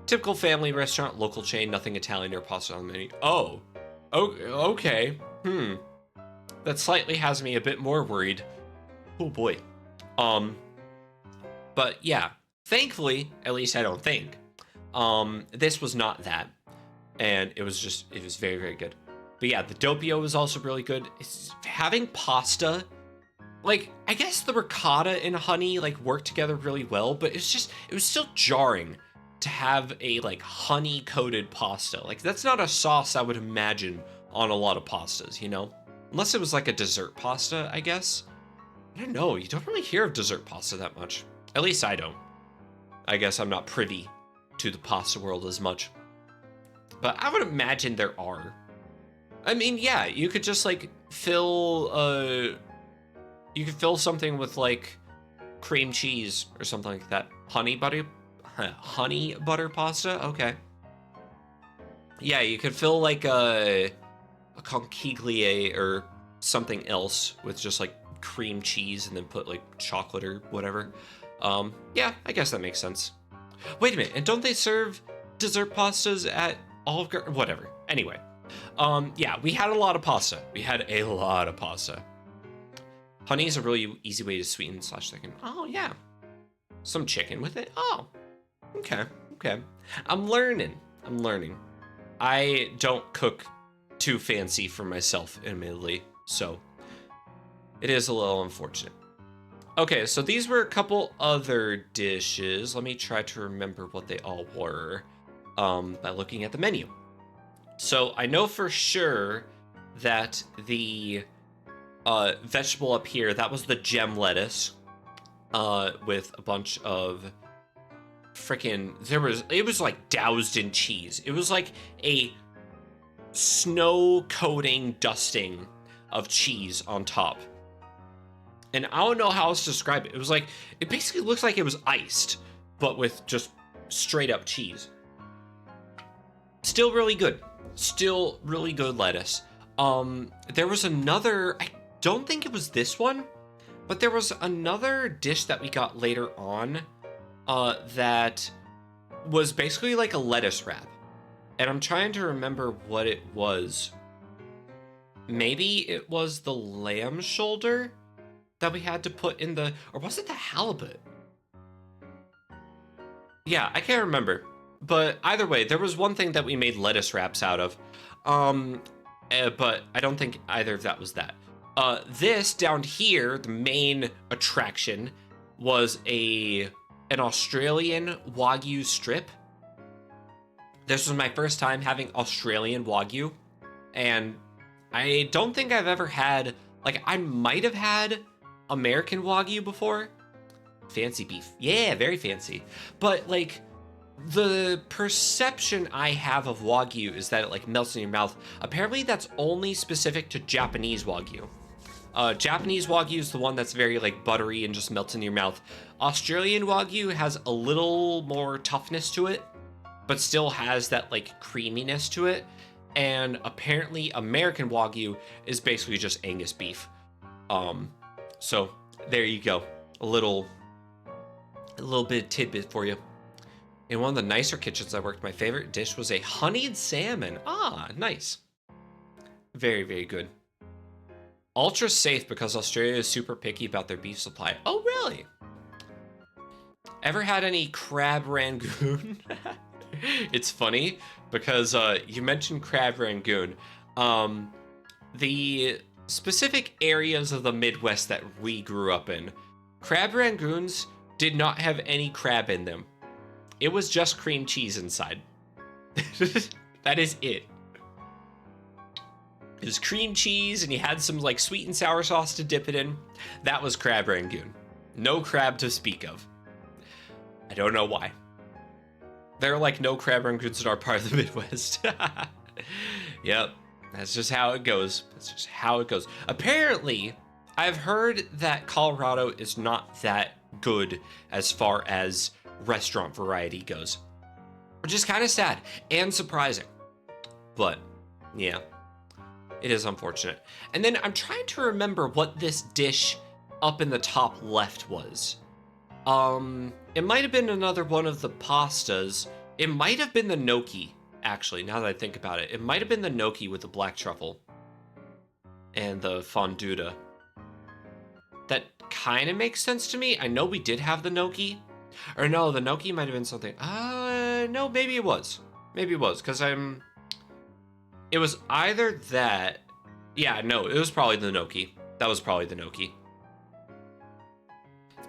typical family restaurant, local chain, nothing Italian or pasta on the menu. Oh, okay. That slightly has me a bit more worried. Oh boy. But yeah, thankfully, at least I don't think, this was not that. And it was very, very good. But yeah, the doppio was also really good. Having pasta, like, I guess the ricotta and honey, like, work together really well, but it was still jarring to have a, like, honey-coated pasta. Like, that's not a sauce I would imagine on a lot of pastas, you know? Unless it was, like, a dessert pasta, I guess. I don't know. You don't really hear of dessert pasta that much. At least I don't. I guess I'm not privy to the pasta world as much. But I would imagine there are. I mean, yeah, you could just like fill you could fill something with like cream cheese or something like that. Honey butter pasta? Okay. Yeah, you could fill like a conchiglie or something else with just like cream cheese and then put like chocolate or whatever. Yeah, I guess that makes sense. Wait a minute, and don't they serve dessert pastas at Olive Garden? Whatever. Anyway, yeah, we had a lot of pasta. Honey is a really easy way to sweeten slash thicken. Oh yeah, some chicken with it. Oh, okay. I'm learning. I don't cook too fancy for myself, admittedly, so it is a little unfortunate. Okay, so these were a couple other dishes. Let me try to remember what they all were by looking at the menu. So I know for sure that the vegetable up here, that was the gem lettuce with a bunch of freaking, it was like doused in cheese. It was like a snow coating dusting of cheese on top. And I don't know how else to describe it. It basically looks like it was iced, but with just straight up cheese. Still really good lettuce. There was another, I don't think it was this one, but there was another dish that we got later on that was basically like a lettuce wrap. And I'm trying to remember what it was. Maybe it was the lamb shoulder that we had to put in the, or was it the halibut? Yeah, I can't remember. But either way, there was one thing that we made lettuce wraps out of. But I don't think either of that was that. This down here, the main attraction, was an Australian Wagyu strip. This was my first time having Australian Wagyu. And I don't think I've ever had, like, I might have had American Wagyu before. Fancy beef. Yeah, very fancy. But like the perception I have of Wagyu is that it like melts in your mouth. Apparently that's only specific to Japanese Wagyu. Japanese Wagyu is the one that's very like buttery and just melts in your mouth. Australian Wagyu has a little more toughness to it, but still has that like creaminess to it. And apparently American Wagyu is basically just Angus beef. So there you go. A little bit of tidbit for you. In one of the nicer kitchens I worked, my favorite dish was a honeyed salmon. Ah, nice. Very, very good. Ultra safe because Australia is super picky about their beef supply. Oh, really? Ever had any crab rangoon? It's funny because you mentioned crab rangoon. The specific areas of the Midwest that we grew up in, crab rangoons did not have any crab in them. It was just cream cheese inside. That is it. It was cream cheese and you had some like sweet and sour sauce to dip it in. That was crab rangoon. No crab to speak of. I don't know why. There are like no crab rangoons in our part of the Midwest. Yep. That's just how it goes. Apparently, I've heard that Colorado is not that good as far as restaurant variety goes, which is kind of sad and surprising. But yeah, it is unfortunate. And then I'm trying to remember what this dish up in the top left was. It might have been another one of the pastas. It might have been the gnocchi. Actually, now that I think about it, it might have been the gnocchi with the black truffle and the fonduta. That kind of makes sense to me. I know we did have the gnocchi. Or no, the gnocchi might have been something. No, maybe it was. Because it was either that. Yeah, no, it was probably the gnocchi. That was probably the gnocchi.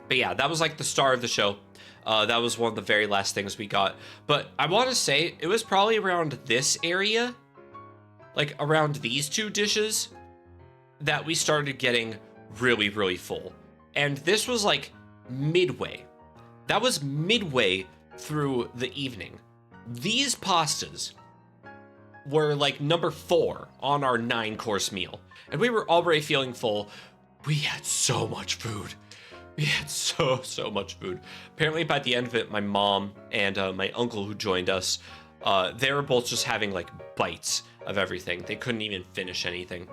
But yeah, that was like the star of the show. That was one of the very last things we got. But I want to say it was probably around this area, like around these two dishes, that we started getting really, really full. And this was like midway. That was midway through the evening. These pastas were like number 4 on our 9-course meal. And we were already feeling full. We had so much food. We had so much food. Apparently by the end of it, my mom and my uncle who joined us, they were both just having like bites of everything. They couldn't even finish anything.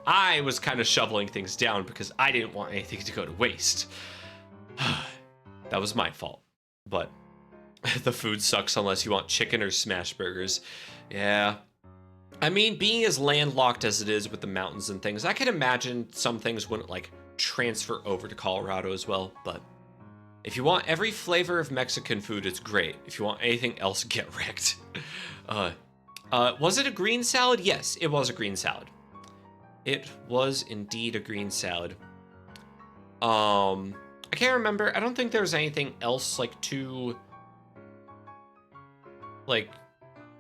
I was kind of shoveling things down because I didn't want anything to go to waste. That was my fault. But the food sucks unless you want chicken or smash burgers. Yeah. I mean, being as landlocked as it is with the mountains and things, I can imagine some things wouldn't like transfer over to Colorado as well. But if you want every flavor of Mexican food, it's great. If you want anything else, get wrecked. Was it a green salad? Yes, it was a green salad. It was indeed a green salad. I can't remember. I don't think there was anything else like too like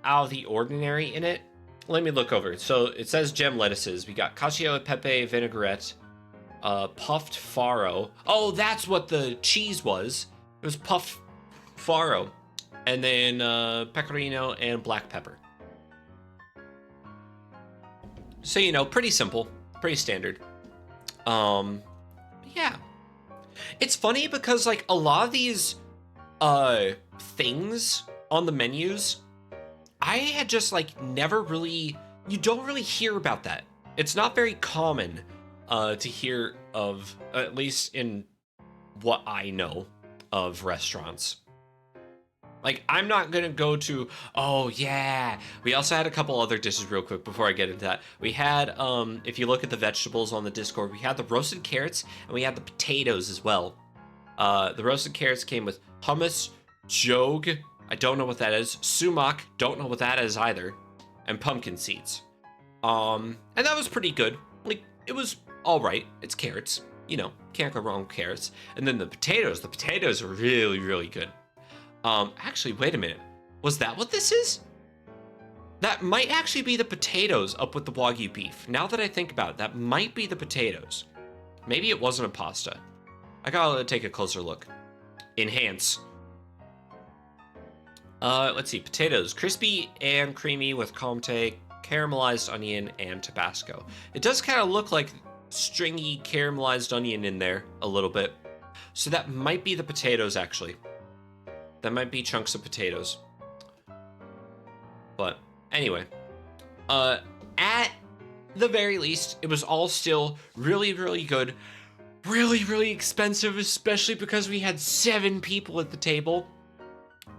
out of the ordinary in it. Let me look over. So it says gem lettuces. We got cacio e pepe vinaigrette, puffed farro. Oh, that's what the cheese was. It was puffed farro, and then pecorino and black pepper. So, you know, pretty simple, pretty standard. Yeah. It's funny because like a lot of these things on the menus, I had just like never really, you don't really hear about that. It's not very common to hear of, at least in what I know of restaurants. Like, I'm not gonna go to, oh yeah. We also had a couple other dishes real quick before I get into that. We had, if you look at the vegetables on the Discord, we had the roasted carrots and we had the potatoes as well. The roasted carrots came with hummus, jogue, I don't know what that is, sumac, don't know what that is either, and pumpkin seeds. And that was pretty good. Like, it was all right. It's carrots, you know, can't go wrong with carrots. And then the potatoes are really, really good. Actually, wait a minute. Was that what this is? That might actually be the potatoes up with the Wagyu beef. Now that I think about it, that might be the potatoes. Maybe it wasn't a pasta. I gotta take a closer look. Enhance. Let's see. Potatoes. Crispy and creamy with comté, caramelized onion, and Tabasco. It does kind of look like stringy caramelized onion in there a little bit. So that might be the potatoes, actually. That might be chunks of potatoes. But anyway, at the very least, it was all still really, really good. Really, really expensive, especially because we had 7 people at the table.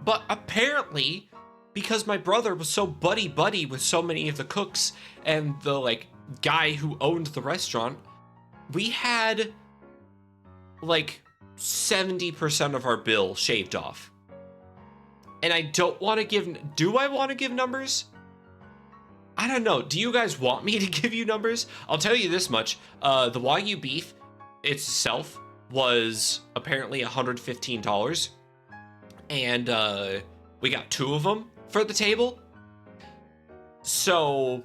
But apparently, because my brother was so buddy-buddy with so many of the cooks and the like guy who owned the restaurant, we had like 70% of our bill shaved off. And I don't want to give, do I want to give numbers? I don't know. Do you guys want me to give you numbers? I'll tell you this much. The Wagyu beef itself was apparently $115. And we got 2 of them for the table. So,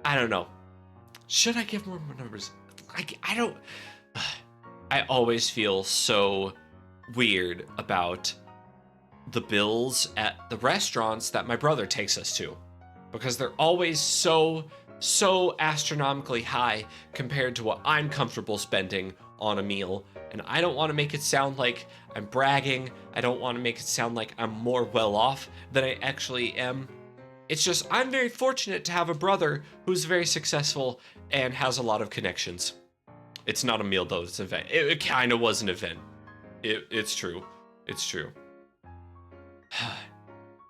I don't know. Should I give more numbers? I don't, I always feel so weird about the bills at the restaurants that my brother takes us to, because they're always so astronomically high compared to what I'm comfortable spending on a meal. And I don't want to make it sound like I'm bragging. I don't want to make it sound like I'm more well off than I actually am. It's just, I'm very fortunate to have a brother who's very successful and has a lot of connections. It's not a meal though, it's an event. It kind of was an event. It's true. It's true.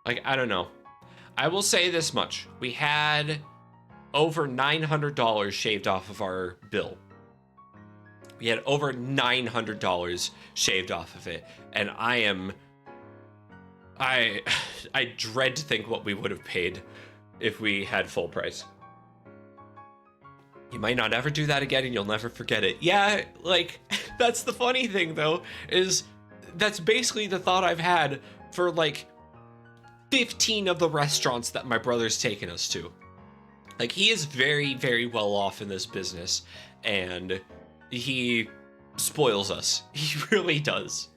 Like, I don't know. I will say this much. We had over $900 shaved off of our bill. We had over $900 shaved off of it. And I dread to think what we would have paid if we had full price. You might not ever do that again and you'll never forget it. Yeah, like, that's the funny thing though, is that's basically the thought I've had for like 15 of the restaurants that my brother's taken us to. Like, he is very, very well off in this business, and he spoils us. He really does.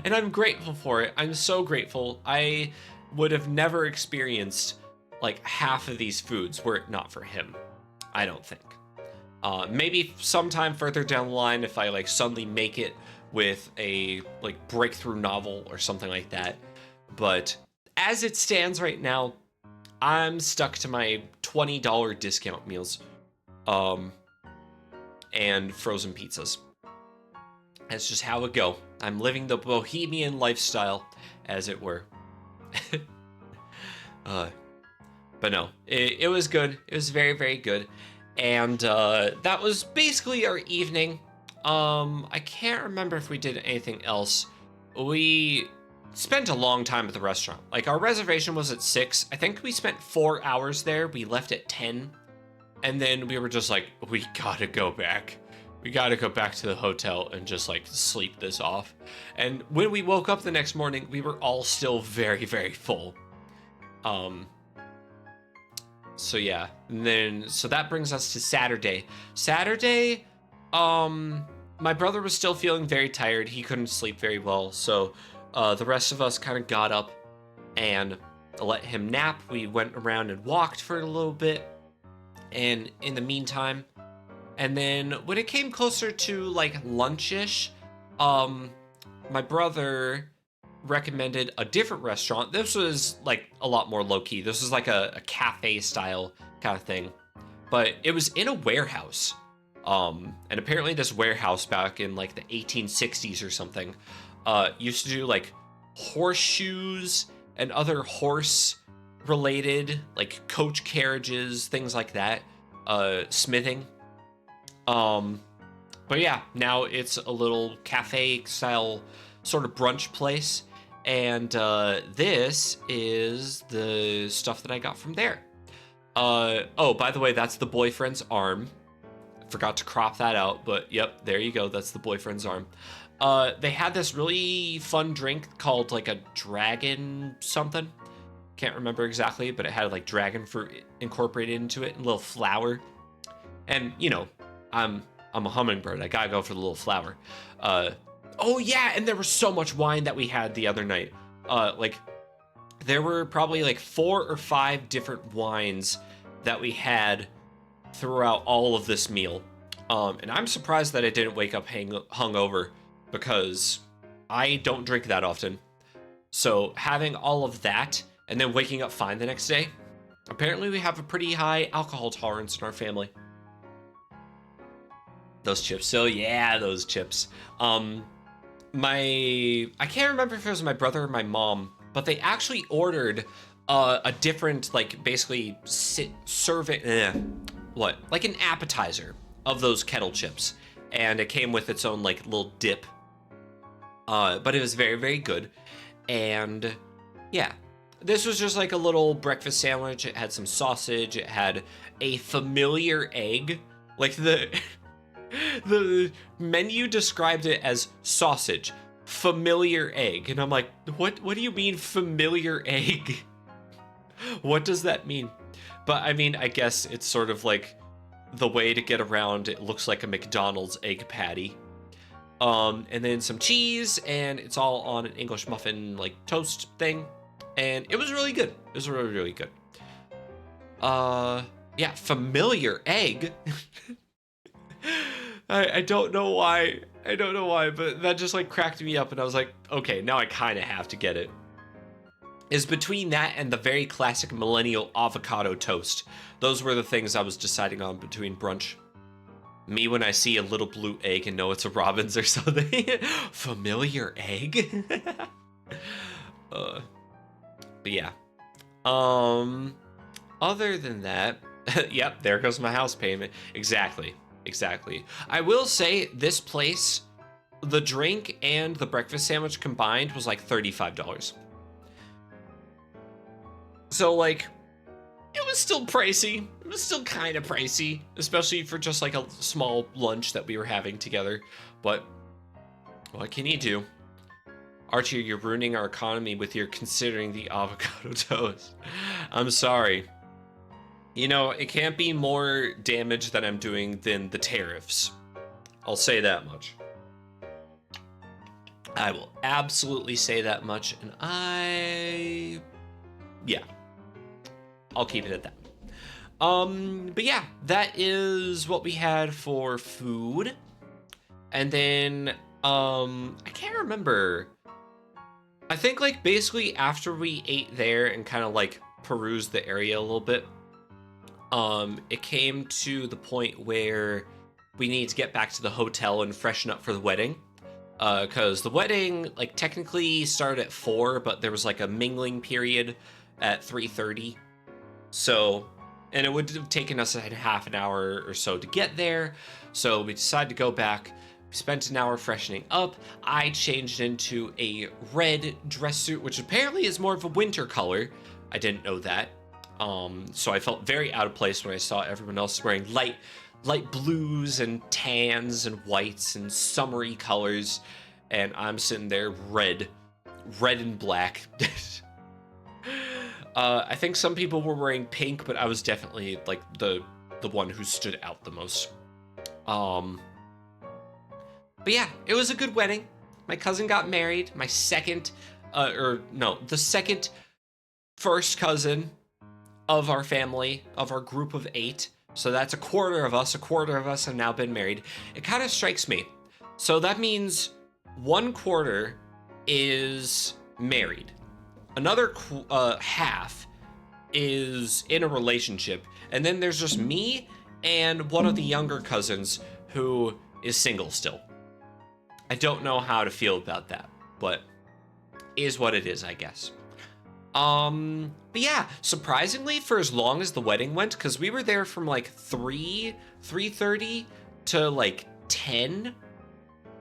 And I'm grateful for it. I'm so grateful. I would have never experienced like half of these foods were it not for him. I don't think. Maybe sometime further down the line, if I like suddenly make it with a like breakthrough novel or something like that. But as it stands right now, I'm stuck to my $20 discount meals, and frozen pizzas. That's just how it go. I'm living the bohemian lifestyle, as it were. But no, it was good. It was very, very good. And that was basically our evening. I can't remember if we did anything else. We spent a long time at the restaurant. Like, our reservation was at 6. I think we spent 4 hours there. We left at 10. And then we were just like, we gotta go back. We gotta go back to the hotel and just like sleep this off. And when we woke up the next morning, we were all still very, very full. So yeah, and then, so that brings us to Saturday. Saturday, my brother was still feeling very tired. He couldn't sleep very well. So, the rest of us kind of got up and let him nap. We went around and walked for a little bit. And in the meantime, and then when it came closer to like lunchish, my brother recommended a different restaurant. This was like a lot more low key. This was like a cafe style kind of thing, but it was in a warehouse. And apparently this warehouse back in like the 1860s or something, used to do like horseshoes and other horse related, like coach carriages, things like that, smithing. But yeah, now it's a little cafe style sort of brunch place. And this is the stuff that I got from there. Oh, by the way, that's the boyfriend's arm. Forgot to crop that out, but yep, there you go. That's the boyfriend's arm. They had this really fun drink called like a dragon something. Can't remember exactly, but it had like dragon fruit incorporated into it and a little flower. And you know, I'm a hummingbird. I gotta go for the little flower. Oh yeah, and there was so much wine that we had the other night. Like there were probably like 4 or 5 different wines that we had throughout all of this meal. And I'm surprised that I didn't wake up hungover because I don't drink that often. So having all of that and then waking up fine the next day, apparently we have a pretty high alcohol tolerance in our family. Those chips. So yeah, those chips. I can't remember if it was my brother or my mom, but they actually ordered a different, like basically like an appetizer of those kettle chips, and it came with its own like little dip. But it was very, very good. And yeah, this was just like a little breakfast sandwich. It had some sausage. It had a familiar egg. Like the menu described it as sausage, familiar egg. And I'm like, what do you mean familiar egg? What does that mean? But I mean, I guess it's sort of like the way to get around. It looks like a McDonald's egg patty. And then some cheese, and it's all on an English muffin like toast thing. And it was really good. It was really, really good. Yeah, familiar egg. I don't know why. I don't know why, but that just like cracked me up, and I was like, okay, now I kind of have to get it. Is between that and the very classic millennial avocado toast. Those were the things I was deciding on between brunch. Me when I see a little blue egg and know it's a Robin's or something. Familiar egg? But yeah. Other than that, yep, there goes my house payment. Exactly. I will say this place, the drink and the breakfast sandwich combined was like $35. So like, it was still pricey. It was still kind of pricey, especially for just like a small lunch that we were having together. But what can you do? Archie, you're ruining our economy with your considering the avocado toast. I'm sorry. You know, it can't be more damage that I'm doing than the tariffs. I'll say that much. I will absolutely say that much, and yeah, I'll keep it at that. But yeah, that is what we had for food. And then, I can't remember. I think like basically after we ate there and kind of like perused the area a little bit, it came to the point where we need to get back to the hotel and freshen up for the wedding. Because the wedding, like, technically started at 4, but there was like a mingling period at 3:30. So, and it would have taken us a half an hour or so to get there. So we decided to go back. We spent an hour freshening up. I changed into a red dress suit, which apparently is more of a winter color. I didn't know that. So I felt very out of place when I saw everyone else wearing light blues and tans and whites and summery colors, and I'm sitting there red and black. I think some people were wearing pink, but I was definitely like the one who stood out the most. But yeah, it was a good wedding. My cousin got married. My second, the second first cousin of our family, of our group of 8. So that's a quarter of us. A quarter of us have now been married. It kind of strikes me. So that means 1/4 is married. Another half is in a relationship. And then there's just me and one of the younger cousins who is single still. I don't know how to feel about that, but is what it is, I guess. But yeah, surprisingly, for as long as the wedding went, because we were there from like 3:30 to like 10.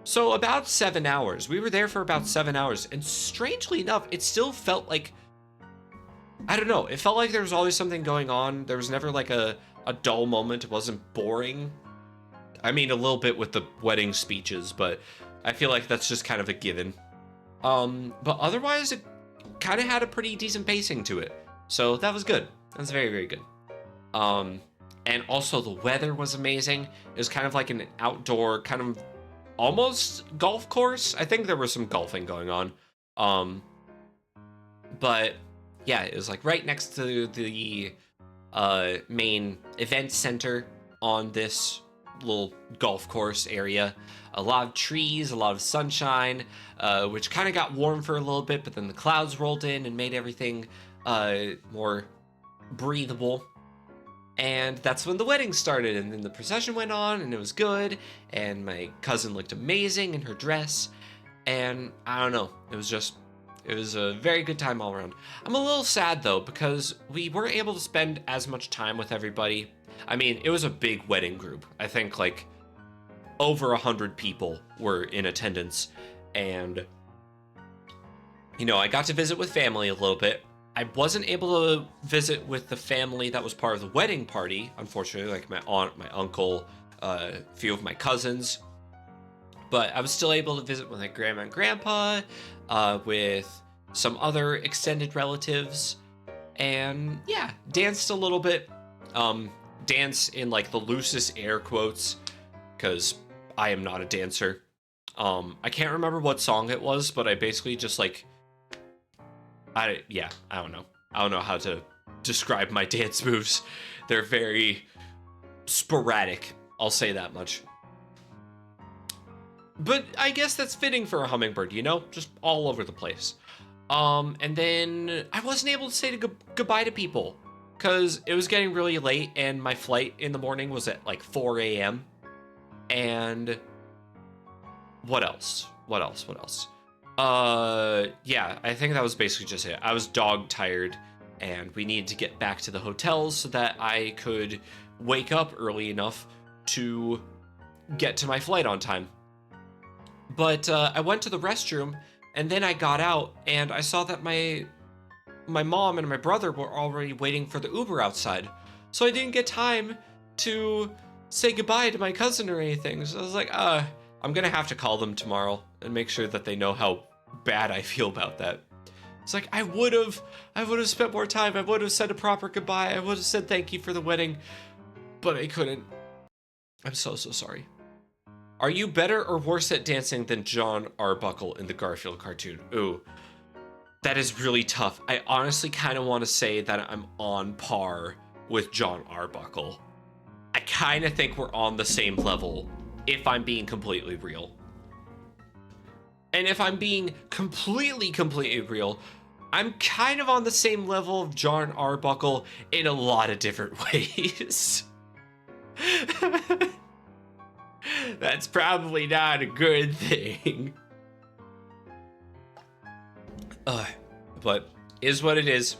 So about 7 hours. We were there for about 7 hours. And strangely enough, it still felt like, I don't know, it felt like there was always something going on. There was never like a dull moment. It wasn't boring. I mean, a little bit with the wedding speeches, but I feel like that's just kind of a given. But otherwise, it kind of had a pretty decent pacing to it. So that was good. That was very, very good. And also the weather was amazing. It was kind of like an outdoor kind of almost golf course. I think there was some golfing going on. But yeah, it was like right next to the main event center on this little golf course area. A lot of trees, a lot of sunshine, which kind of got warm for a little bit, but then the clouds rolled in and made everything more breathable. And that's when the wedding started, and then the procession went on, and it was good, and my cousin looked amazing in her dress, and I don't know, it was a very good time all around. I'm a little sad, though, because we weren't able to spend as much time with everybody. I mean, it was a big wedding group. I think, like, over 100 people were in attendance, and, you know, I got to visit with family a little bit. I wasn't able to visit with the family that was part of the wedding party, unfortunately, like my aunt, my uncle, a few of my cousins. But I was still able to visit with my grandma and grandpa, with some other extended relatives, and yeah, danced a little bit. Dance in like the loosest air quotes, because I am not a dancer. I can't remember what song it was, but I basically just like, I don't know. I don't know how to describe my dance moves. They're very sporadic, I'll say that much. But I guess that's fitting for a hummingbird, you know? Just all over the place. And then I wasn't able to say goodbye to people because it was getting really late and my flight in the morning was at like 4 a.m. And what else? Yeah, I think that was basically just it. I was dog tired and we needed to get back to the hotels so that I could wake up early enough to get to my flight on time. But I went to the restroom and then I got out and I saw that my mom and my brother were already waiting for the Uber outside. So I didn't get time to say goodbye to my cousin or anything. So I was like, I'm gonna have to call them tomorrow and make sure that they know how bad I feel about that. It's like, I would have spent more time. I would have said a proper goodbye. I would have said thank you for the wedding, but I couldn't. I'm so sorry. Are you better or worse at dancing than John Arbuckle in the Garfield cartoon? Ooh, that is really tough. I honestly kind of want to say that I'm on par with John Arbuckle. I kind of think we're on the same level, if I'm being completely real. And if I'm being completely real, I'm kind of on the same level of John Arbuckle in a lot of different ways. That's probably not a good thing. But is what it is.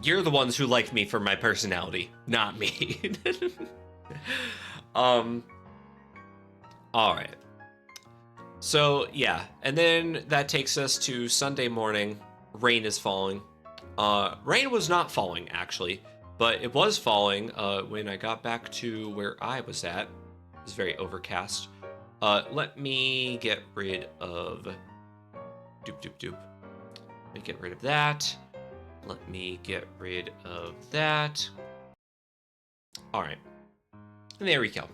You're the ones who like me for my personality, not me. All right. So yeah, and then that takes us to Sunday morning. Rain is falling. Rain was not falling actually, but it was falling when I got back to where I was at. It was very overcast. Let me get rid of Let me get rid of that. Let me get rid of that. All right. There we go.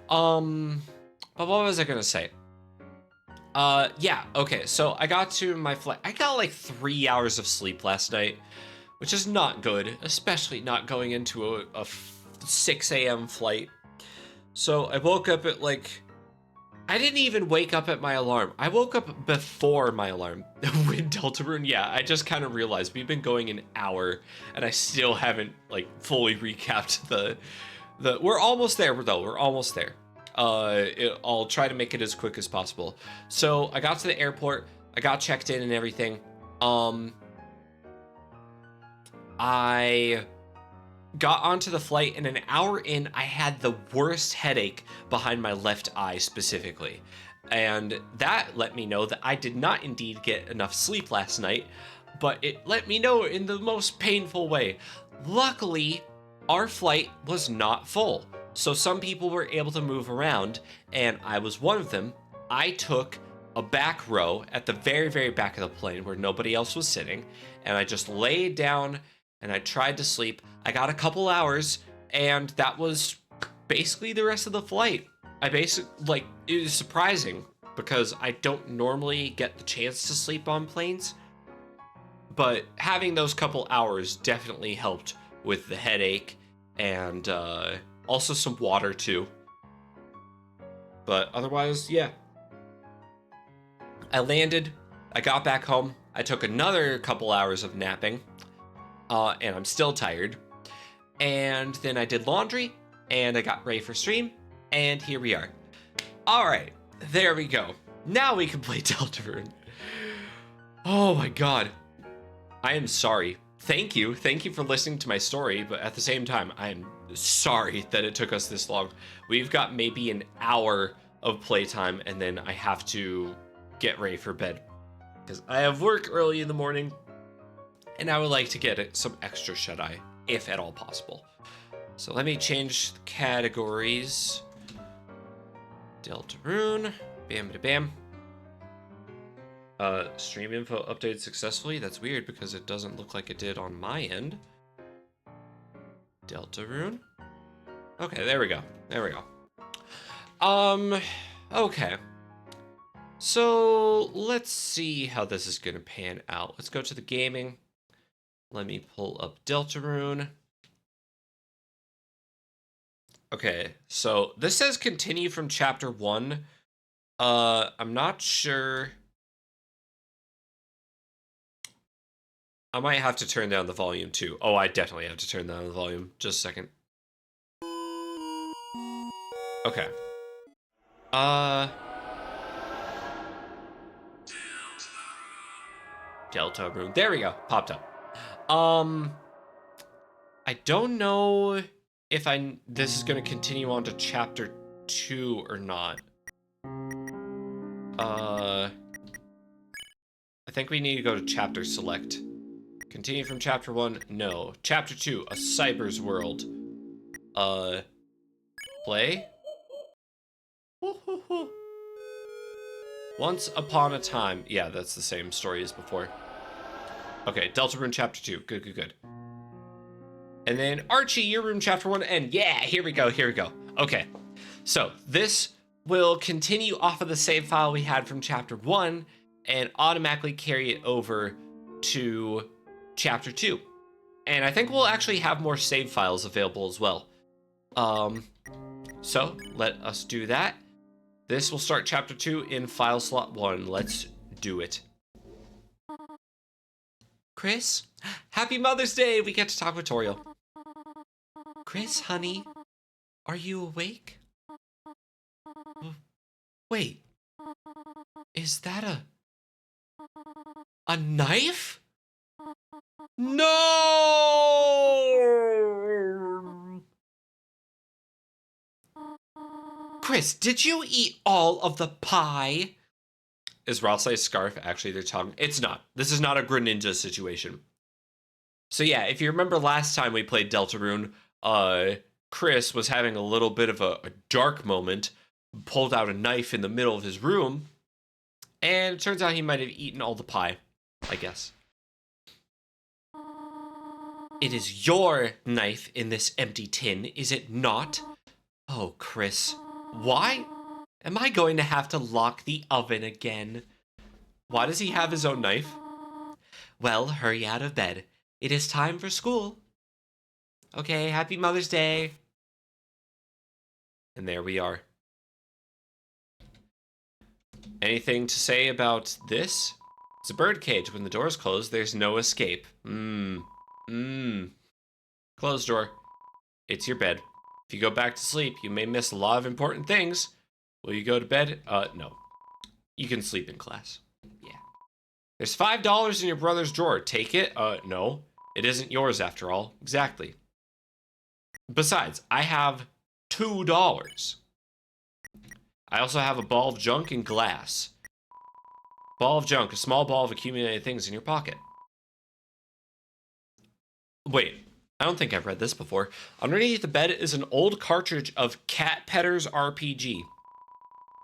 But what was I gonna say? Yeah, okay, so I got to my flight. I got like 3 hours of sleep last night, which is not good, especially not going into a 6 a.m. flight. So I woke up at like, I didn't even wake up at my alarm. I woke up before my alarm with Deltarune. Yeah, I just kind of realized we've been going an hour and I still haven't like fully recapped we're almost there though, we're almost there. I'll try to make it as quick as possible. So I got to the airport, I got checked in and everything. I got onto the flight, and an hour in, I had the worst headache behind my left eye specifically. And that let me know that I did not indeed get enough sleep last night, but it let me know in the most painful way. Luckily, our flight was not full. So some people were able to move around, and I was one of them. I took a back row at the very, very back of the plane where nobody else was sitting, and I just laid down and I tried to sleep. I got a couple hours, and that was basically the rest of the flight. It was surprising because I don't normally get the chance to sleep on planes, but having those couple hours definitely helped with the headache and also some water too. But otherwise, yeah. I landed, I got back home, I took another couple hours of napping, and I'm still tired. And then I did laundry, and I got ready for stream, and here we are. All right, there we go. Now we can play Deltarune. Oh my god. I am sorry. Thank you for listening to my story, but at the same time, I am sorry that it took us this long. We've got maybe an hour of playtime, and then I have to get ready for bed because I have work early in the morning, and I would like to get some extra shut-eye, if at all possible. So let me change the categories. Deltarune, bam. Stream info updated successfully. That's weird because it doesn't look like it did on my end. Deltarune. Okay, there we go. Okay. So let's see how this is gonna pan out. Let's go to the gaming. Let me pull up Deltarune. Okay, so this says continue from chapter 1. I'm not sure. I might have to turn down the volume too. Oh, I definitely have to turn down the volume. Just a second. Okay. Deltarune. There we go. Popped up. I don't know if this is going to continue on to chapter 2 or not. I think we need to go to chapter select. Continue from chapter 1. No. Chapter 2, A Cyber's World. Play? Once upon a time. Yeah, that's the same story as before. Okay, Deltarune chapter 2. Good. And then Archie, your room chapter 1 and yeah, here we go. Okay. So, this we'll continue off of the save file we had from chapter 1 and automatically carry it over to chapter 2. And I think we'll actually have more save files available as well. So let us do that. This will start chapter 2 in file slot 1. Let's do it. Chris, happy Mother's Day. We get to talk with Toriel. Chris, honey, are you awake? Wait, is that a knife? No! Chris, did you eat all of the pie? Is Ralsei's scarf actually their tongue? It's not. This is not a Greninja situation. So yeah, if you remember last time we played Deltarune, Chris was having a little bit of a dark moment, pulled out a knife in the middle of his room, and it turns out he might have eaten all the pie, I guess. It is your knife in this empty tin, is it not? Oh, Chris, why am I going to have to lock the oven again? Why does he have his own knife? Well, hurry out of bed. It is time for school. Okay, happy Mother's Day. And there we are. Anything to say about this? It's a bird cage. When the door's closed, there's no escape. Closed door. It's your bed. If you go back to sleep, you may miss a lot of important things. Will you go to bed? No. You can sleep in class. Yeah. There's $5 in your brother's drawer. Take it? No. It isn't yours after all. Exactly. Besides, I have $2. I also have a ball of junk and glass. Ball of junk, a small ball of accumulated things in your pocket. Wait, I don't think I've read this before. Underneath the bed is an old cartridge of Cat Petter's RPG.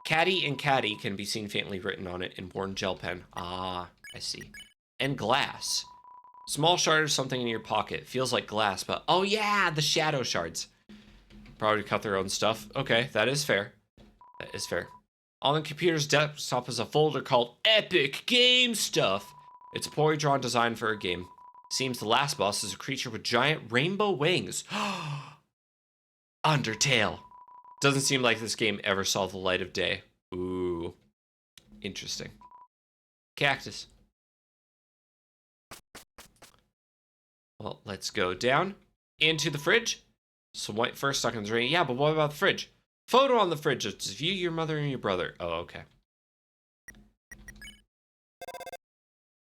Caddy and Caddy can be seen faintly written on it in worn gel pen. Ah, I see. And glass. Small shard of something in your pocket. Feels like glass, but oh yeah, the shadow shards. Probably cut their own stuff. Okay, that is fair. That is fair. On the computer's desktop is a folder called Epic Game Stuff. It's a poorly drawn design for a game. Seems the last boss is a creature with giant rainbow wings. Undertale. Doesn't seem like this game ever saw the light of day. Ooh. Interesting. Cactus. Well, let's go down into the fridge. Some white fur stuck in the drain. Yeah, but what about the fridge? Photo on the fridge. It's of you, your mother, and your brother. Oh, okay.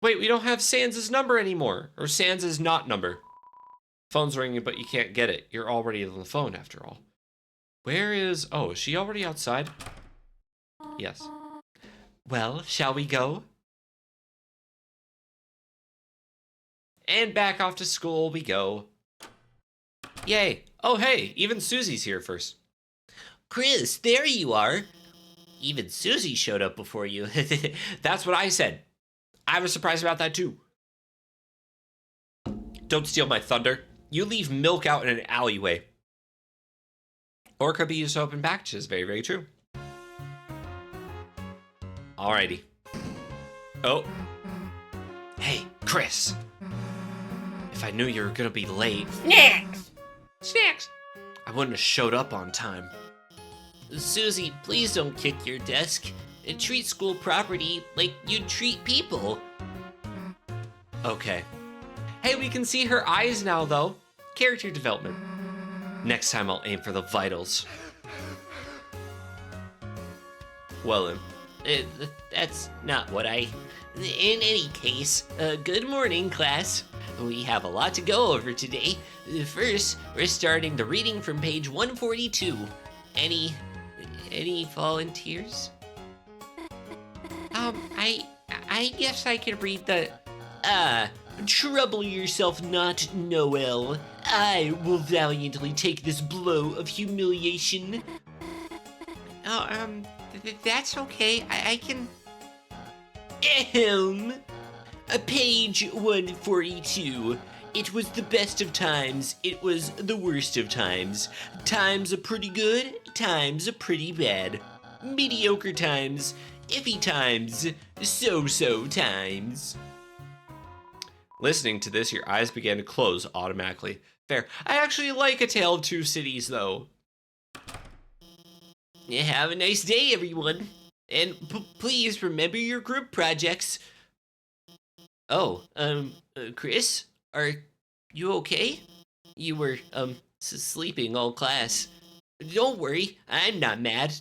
Wait, we don't have Sans' number anymore. Or Sans' not number. Phone's ringing, but you can't get it. You're already on the phone, after all. Where is... Oh, is she already outside? Yes. Well, shall we go? And back off to school we go. Yay. Oh, hey, even Susie's here first. Chris, there you are. Even Susie showed up before you. That's what I said. I was surprised about that too. Don't steal my thunder. You leave milk out in an alleyway. Or it could be used to open packages. Very, very true. Alrighty. Oh. Hey, Chris. If I knew you were gonna be late. Snacks! Snacks! I wouldn't have showed up on time. Susie, please don't kick your desk. And treat school property like you'd treat people. Okay. Hey, we can see her eyes now, though. Character development. Next time I'll aim for the vitals. Well, That's not what I... In any case, good morning, class. We have a lot to go over today. First, we're starting the reading from page 142. Any volunteers? I guess I can read the... Trouble yourself not, Noel. I will valiantly take this blow of humiliation. That's okay. I can... Ahem. Page 142. It was the best of times. It was the worst of times. Times are pretty good. Times are pretty bad. mediocre times, iffy times, so-so times. Listening to this, your eyes began to close automatically. Fair. I actually like A Tale of Two Cities, though. Have a nice day, everyone. And please remember your group projects. Oh, Chris, are you okay? You were, sleeping all class. Don't worry, I'm not mad,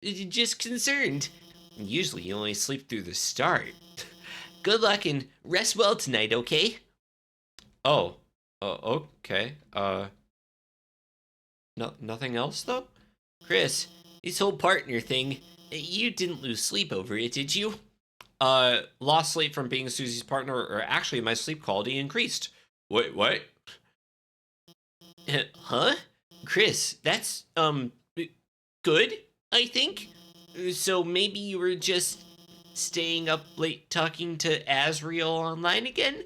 just concerned. Usually you only sleep through the start. Good luck and rest well tonight, okay? Oh, okay. Nothing else, though? Chris, this whole partner thing, you didn't lose sleep over it, did you? Lost sleep from being Susie's partner, or actually my sleep quality increased. Wait, what? Huh? Chris, that's, good, I think? So maybe you were just staying up late talking to Asriel online again?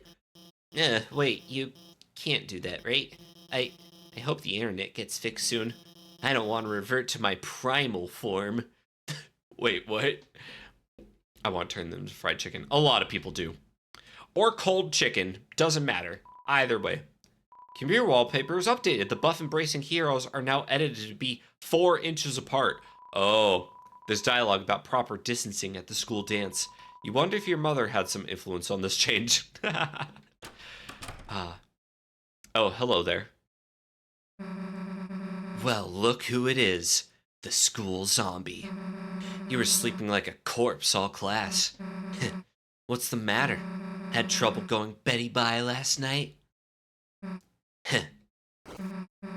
Wait, you can't do that, right? I hope the internet gets fixed soon. I don't want to revert to my primal form. Wait, what? I want to turn them into fried chicken. A lot of people do. Or cold chicken. Doesn't matter. Either way. Computer wallpaper is updated. The buff embracing heroes are now edited to be 4 inches apart. Oh, there's dialogue about proper distancing at the school dance. You wonder if your mother had some influence on this change. Oh, hello there. Well, look who it is. The school zombie. You were sleeping like a corpse all class. What's the matter? Had trouble going Betty by last night?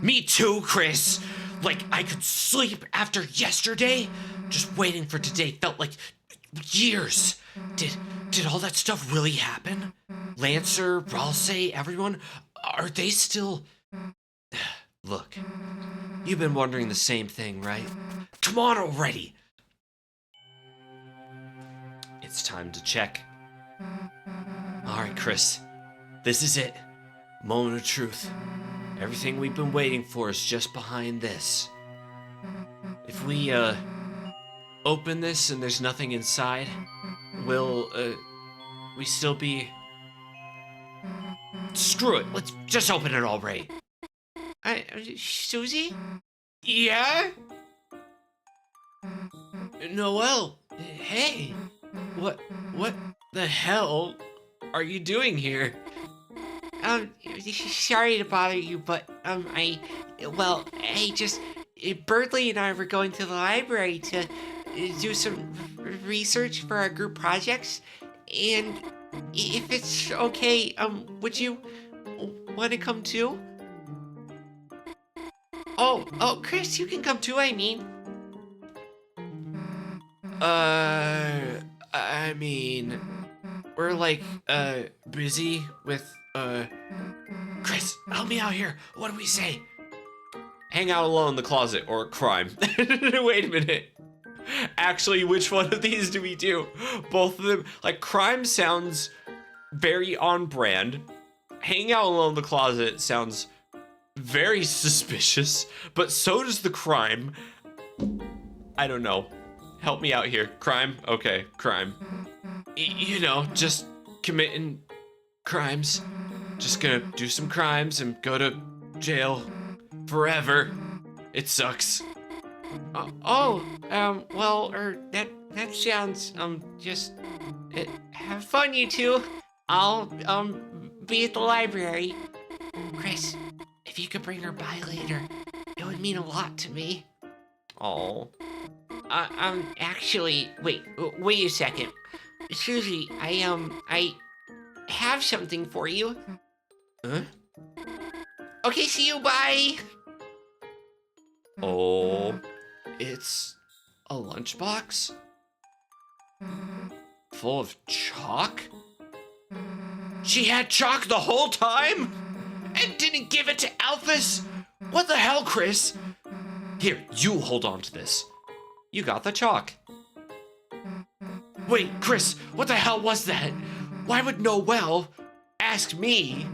Me too, Chris. Like I could sleep after yesterday. Just waiting for today felt like years. Did all that stuff really happen? Lancer, Ralsei, everyone, are they still... Look, you've been wondering the same thing, right? Come on already. It's time to check. All right, Chris, this is it. Moment of truth. Everything we've been waiting for is just behind this. If we, open this and there's nothing inside, will, we still be... Screw it, let's just open it already. Susie? Yeah? Noelle, hey. What the hell are you doing here? Sorry to bother you, but, Birdley and I were going to the library to do some research for our group projects, and if it's okay, would you want to come too? Oh, Chris, you can come too, I mean. I mean, we're like, busy with, Chris, help me out here. What do we say? Hang out alone in the closet or crime. Wait a minute. Actually, which one of these do we do? Both of them. Like, crime sounds very on brand. Hang out alone in the closet sounds very suspicious, but so does the crime. I don't know. Help me out here. Crime? Okay, crime. You know, just committing crimes. Just gonna do some crimes and go to jail forever. It sucks. That sounds, have fun, you two. I'll, be at the library. Chris, if you could bring her by later, it would mean a lot to me. Oh. Actually, wait a second. Susie, I have something for you. Huh? Okay, see you, bye. Oh, it's a lunchbox? Full of chalk? She had chalk the whole time? And didn't give it to Alphys? What the hell, Chris? Here, you hold on to this. You got the chalk. Wait, Chris, what the hell was that? Why would Noelle ask me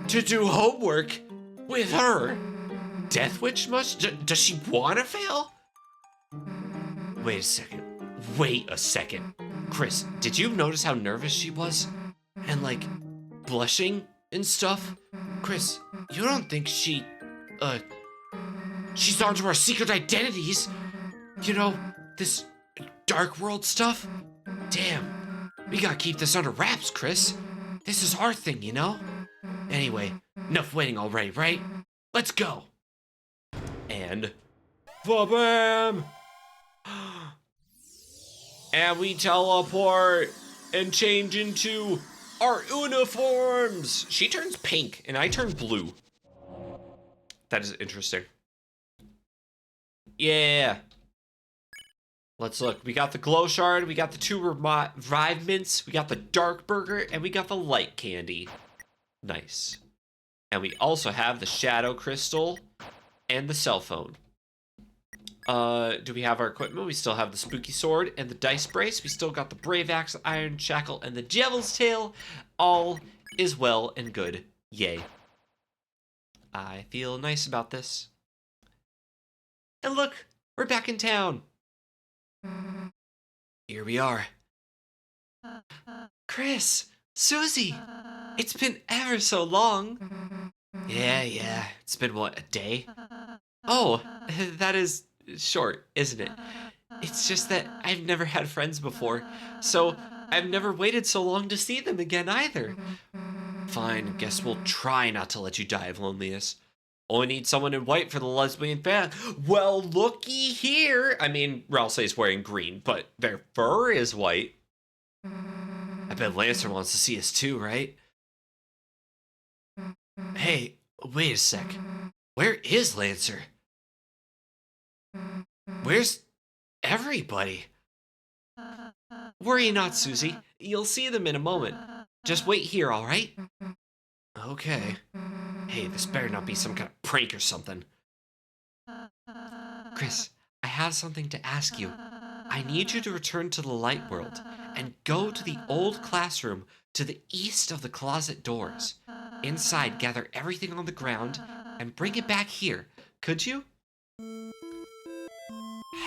to do homework with her? Death Witch must? Does she want to fail? Wait a second. Wait a second. Chris, did you notice how nervous she was? And like, blushing and stuff? Chris, you don't think she's onto our secret identities? You know, this dark world stuff? Damn, we gotta keep this under wraps, Chris. This is our thing, you know? Anyway, enough waiting already, right? Let's go. And ba-bam! And we teleport and change into our uniforms. She turns pink and I turn blue. That is interesting. Yeah. Let's look. We got the glow shard, we got the 2 revive mints, we got the dark burger, and we got the light candy. Nice. And we also have the shadow crystal and the cell phone. Do we have our equipment? We still have the spooky sword and the dice brace. We still got the brave axe, the iron shackle, and the devil's tail. All is well and good. Yay. I feel nice about this. And look, we're back in town. Here we are. Chris, Susie, it's been ever so long. Yeah, it's been what, a day? Oh, that is short, isn't it? It's just that I've never had friends before, so I've never waited so long to see them again either. Fine, guess we'll try not to let you die of loneliness. Only need someone in white for the lesbian fan. Well, looky here. I mean, Ralsei's wearing green, but their fur is white. I bet Lancer wants to see us too, right? Hey, wait a sec. Where is Lancer? Where's everybody? Worry not, Susie. You'll see them in a moment. Just wait here, all right? Okay. Hey, this better not be some kind of prank or something. Chris, I have something to ask you. I need you to return to the light world and go to the old classroom to the east of the closet doors. Inside, gather everything on the ground and bring it back here. Could you?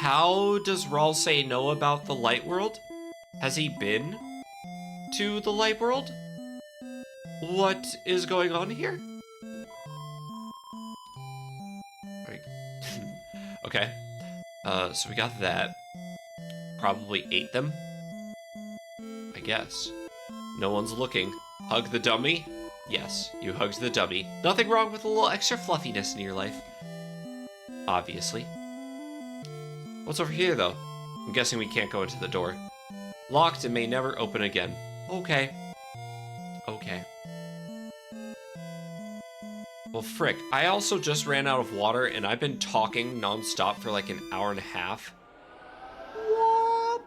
How does Ralsei know about the light world? Has he been to the light world? What is going on here? Okay. So we got that. Probably ate them. I guess. No one's looking. Hug the dummy? Yes, you hugged the dummy. Nothing wrong with a little extra fluffiness in your life. Obviously. What's over here, though? I'm guessing we can't go into the door. Locked and may never open again. Okay. Okay. Well, frick. I also just ran out of water, and I've been talking nonstop for like an hour and a half. What?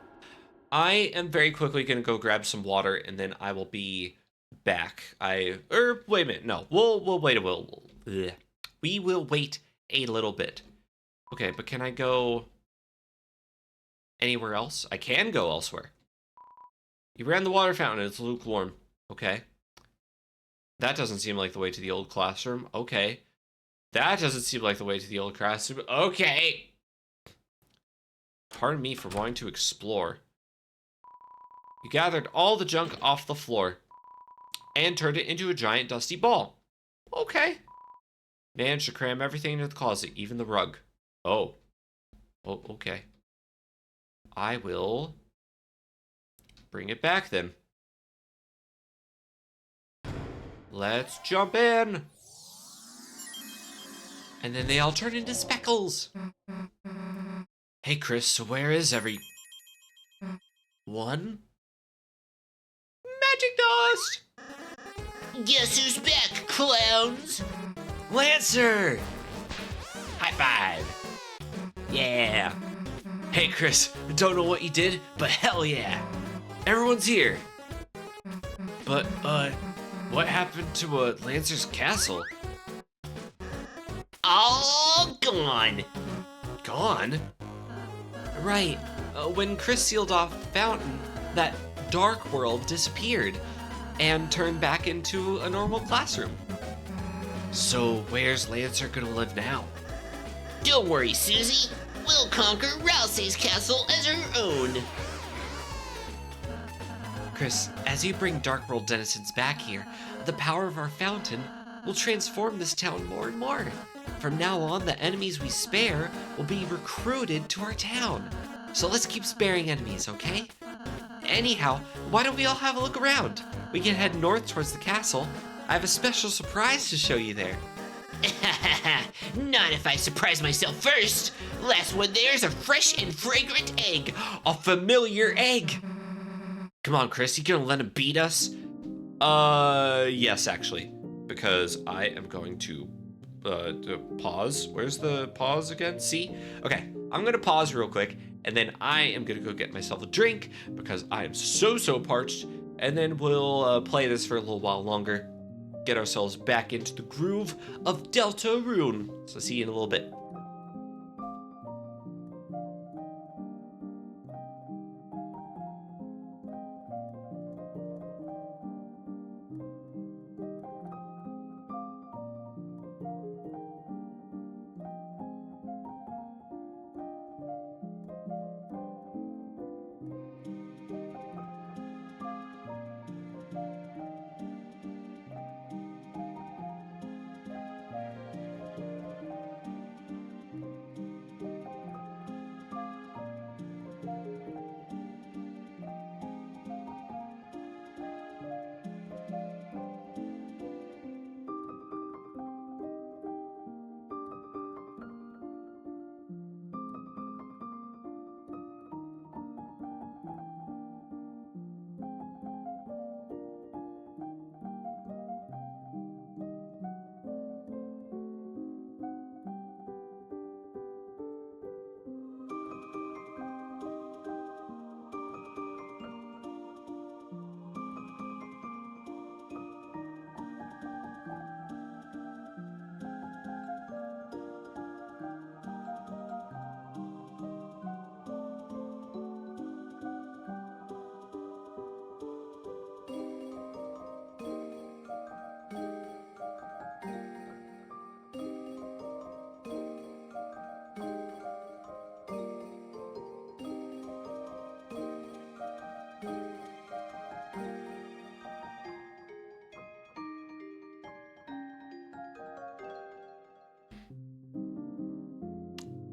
I am very quickly gonna go grab some water, and then I will be back. Wait a minute. No, we'll wait a little. We will wait a little bit. Okay, but can I go anywhere else? I can go elsewhere. You ran the water fountain. It's lukewarm. Okay. That doesn't seem like the way to the old classroom. Okay. That doesn't seem like the way to the old classroom. Okay. Pardon me for wanting to explore. You gathered all the junk off the floor and turned it into a giant dusty ball. Okay. Managed to cram everything into the closet, even the rug. Oh. Oh, okay. I will bring it back then. Let's jump in. And then they all turn into speckles. Hey, Chris, so where is everyone? Magic dust! Guess who's back, clowns? Lancer! High five! Yeah! Hey, Chris, I don't know what you did, but hell yeah! Everyone's here! But, what happened to, Lancer's castle? All gone. Gone? Right. When Chris sealed off the fountain, that dark world disappeared and turned back into a normal classroom. So where's Lancer gonna live now? Don't worry, Susie. we'll conquer Rousey's castle as our own. Chris, as you bring Dark World denizens back here, the power of our fountain will transform this town more and more. From now on, the enemies we spare will be recruited to our town. So let's keep sparing enemies, okay? Anyhow, why don't we all have a look around? We can head north towards the castle. I have a special surprise to show you there. Not if I surprise myself first. Last one there's a fresh and fragrant egg. A familiar egg! Come on, Chris, you gonna let him beat us? Yes, actually. Because I am going to pause. Where's the pause again? See? Okay, I'm gonna pause real quick, and then I am gonna go get myself a drink because I am so parched, and then we'll play this for a little while longer, get ourselves back into the groove of Deltarune. So see you in a little bit.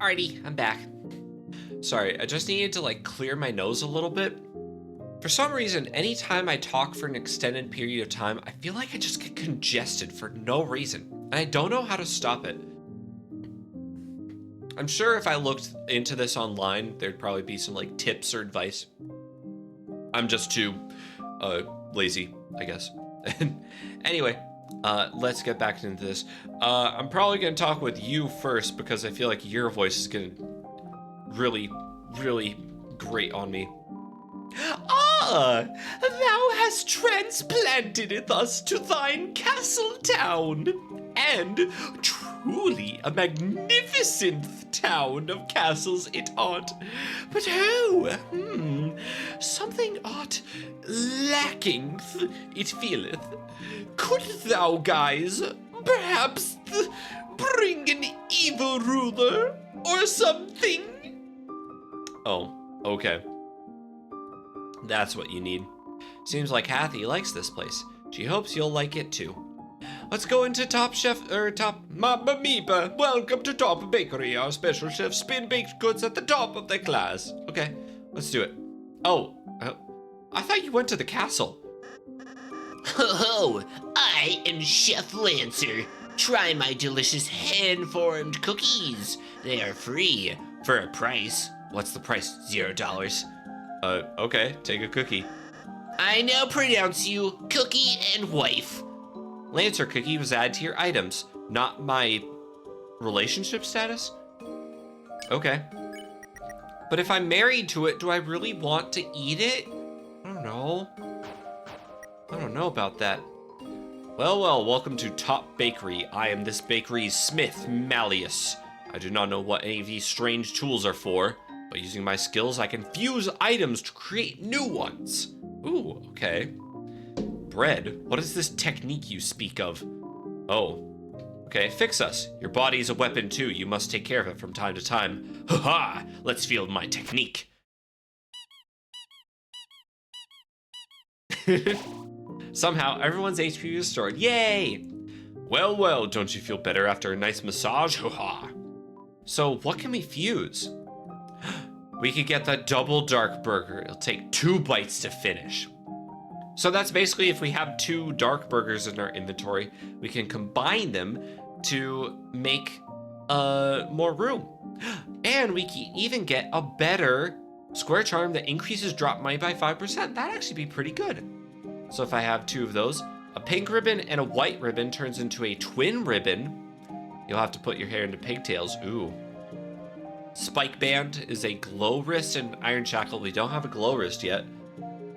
Alrighty, I'm back. Sorry, I just needed to clear my nose a little bit. For some reason, anytime I talk for an extended period of time, I feel like I just get congested for no reason, and I don't know how to stop it. I'm sure if I looked into this online, there'd probably be some tips or advice. I'm just too lazy, I guess. Anyway, let's get back into this. I'm probably gonna talk with you first because I feel like your voice is gonna really grate on me. Ah, thou hast transplanted us to thine castle town, and truly a magnificent town of castles it art. But something art lacking, it feeleth. Couldst thou guys perhaps bring an evil ruler or something? Oh, okay. That's what you need. Seems like Hathy likes this place. She hopes you'll like it too. Let's go into Top Mamma Meepa. Welcome to Top Bakery. Our special chef spin baked goods at the top of the class. Okay, let's do it. Oh, I thought you went to the castle. Ho ho! I am Chef Lancer. Try my delicious hand-formed cookies. They are free for a price. What's the price? $0. Okay, take a cookie. I now pronounce you Cookie and Wife. Lancer cookie was added to your items, not my relationship status? Okay. But if I'm married to it, do I really want to eat it? I don't know. I don't know about that. Well, welcome to Top Bakery. I am this bakery's smith, Malleus. I do not know what any of these strange tools are for, but using my skills, I can fuse items to create new ones. Ooh, okay. Bread? What is this technique you speak of? Oh, Okay, fix us. Your body is a weapon too. You must take care of it from time to time. Ha! Let's feel my technique. Somehow, everyone's HP is restored. Yay! Well, well, don't you feel better after a nice massage? Ha! So, what can we fuse? We could get the double dark burger. It'll take 2 bites to finish. So that's basically if we have 2 dark burgers in our inventory, we can combine them to make more room. And we can even get a better square charm that increases drop money by 5%. That'd actually be pretty good. So if I have 2 of those, a pink ribbon and a white ribbon turns into a twin ribbon. You'll have to put your hair into pigtails. Ooh. Spike band is a glow wrist and iron shackle. We don't have a glow wrist yet.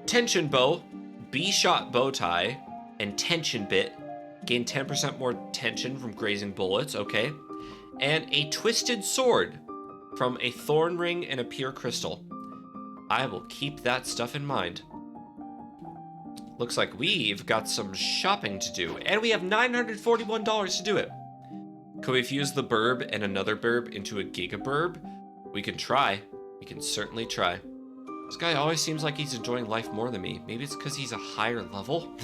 Tension bow, B-shot bow tie, and tension bit. Gain 10% more tension from grazing bullets. Okay. And a twisted sword from a thorn ring and a pure crystal. I will keep that stuff in mind. Looks like we've got some shopping to do, and we have $941 to do it. Could we fuse the burb and another burb into a gigaburb? We can try. We can certainly try. This guy always seems like he's enjoying life more than me. Maybe it's because he's a higher level?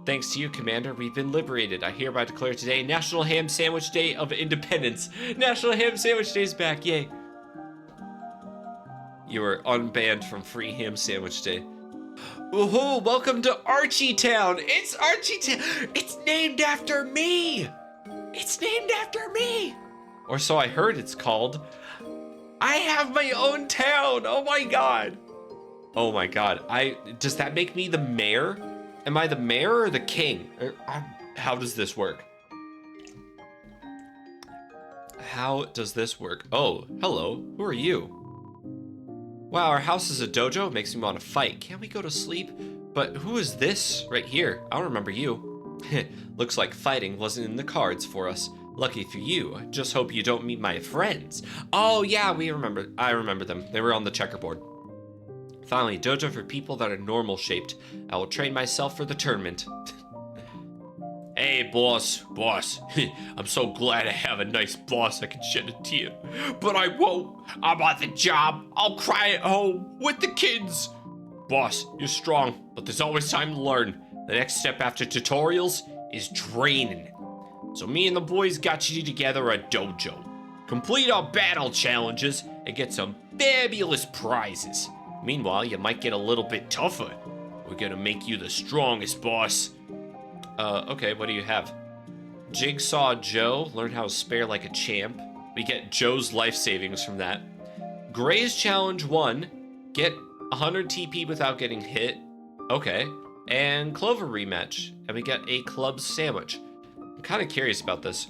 Thanks to you, Commander, we've been liberated. I hereby declare today National Ham Sandwich Day of Independence. National Ham Sandwich Day is back, yay. You are unbanned from Free Ham Sandwich Day. Woohoo, welcome to Archie Town. It's Archie Town. It's named after me. It's named after me. Or so I heard it's called. I have my own town. Oh my god. Oh my god. Does that make me the mayor? Am I the mayor or the king? How does this work? How does this work? Oh, hello. Who are you? Wow, our house is a dojo. Makes me want to fight. Can't we go to sleep? But who is this right here? I don't remember you. Looks like fighting wasn't in the cards for us. Lucky for you. Just hope you don't meet my friends. Oh yeah, I remember them. They were on the checkerboard. Finally, dojo for people that are normal shaped. I will train myself for the tournament. Hey, boss. I'm so glad I have a nice boss I can shed a tear. But I won't. I'm on the job. I'll cry at home with the kids. Boss, you're strong, but there's always time to learn. The next step after tutorials is training. So me and the boys got you together a dojo. Complete our battle challenges and get some fabulous prizes. Meanwhile, you might get a little bit tougher. We're gonna make you the strongest, boss. Okay, what do you have? Jigsaw Joe, learn how to spare like a champ. We get Joe's life savings from that. Gray's Challenge 1, get 100 TP without getting hit. Okay. And Clover rematch, and we get a club sandwich. I'm kind of curious about this.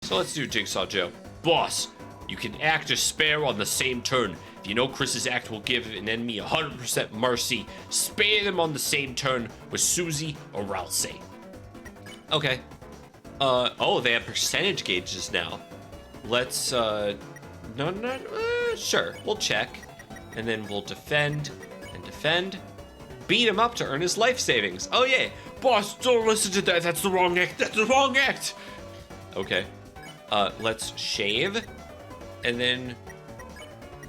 So let's do Jigsaw Joe. Boss, you can act or spare on the same turn. If you know Chris's act will give an enemy 100% mercy, spare them on the same turn with Susie or Ralsei. Okay. Oh, they have percentage gauges now. Let's, sure, we'll check. And then we'll defend and defend. Beat him up to earn his life savings. Oh, yeah. Boss, don't listen to that. That's the wrong act. That's the wrong act. Okay. Let's shave. And then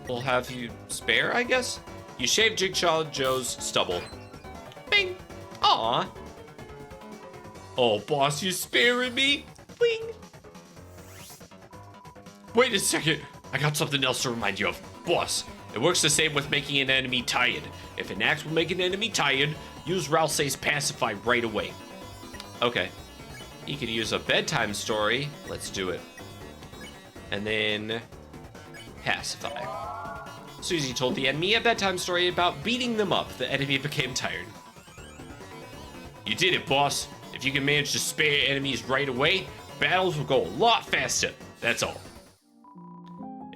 we'll have you spare, I guess? You shave Jigsaw Joe's stubble. Bing. Aw. Oh, boss, you sparing me? Bing. Wait a second. I got something else to remind you of. Boss, it works the same with making an enemy tired. If an axe will make an enemy tired, use Ralsei's Pacify right away. Okay. You could use a bedtime story. Let's do it. And then Pacify. Susie told the enemy a bedtime story about beating them up. The enemy became tired. You did it, boss. If you can manage to spare enemies right away, battles will go a lot faster. That's all.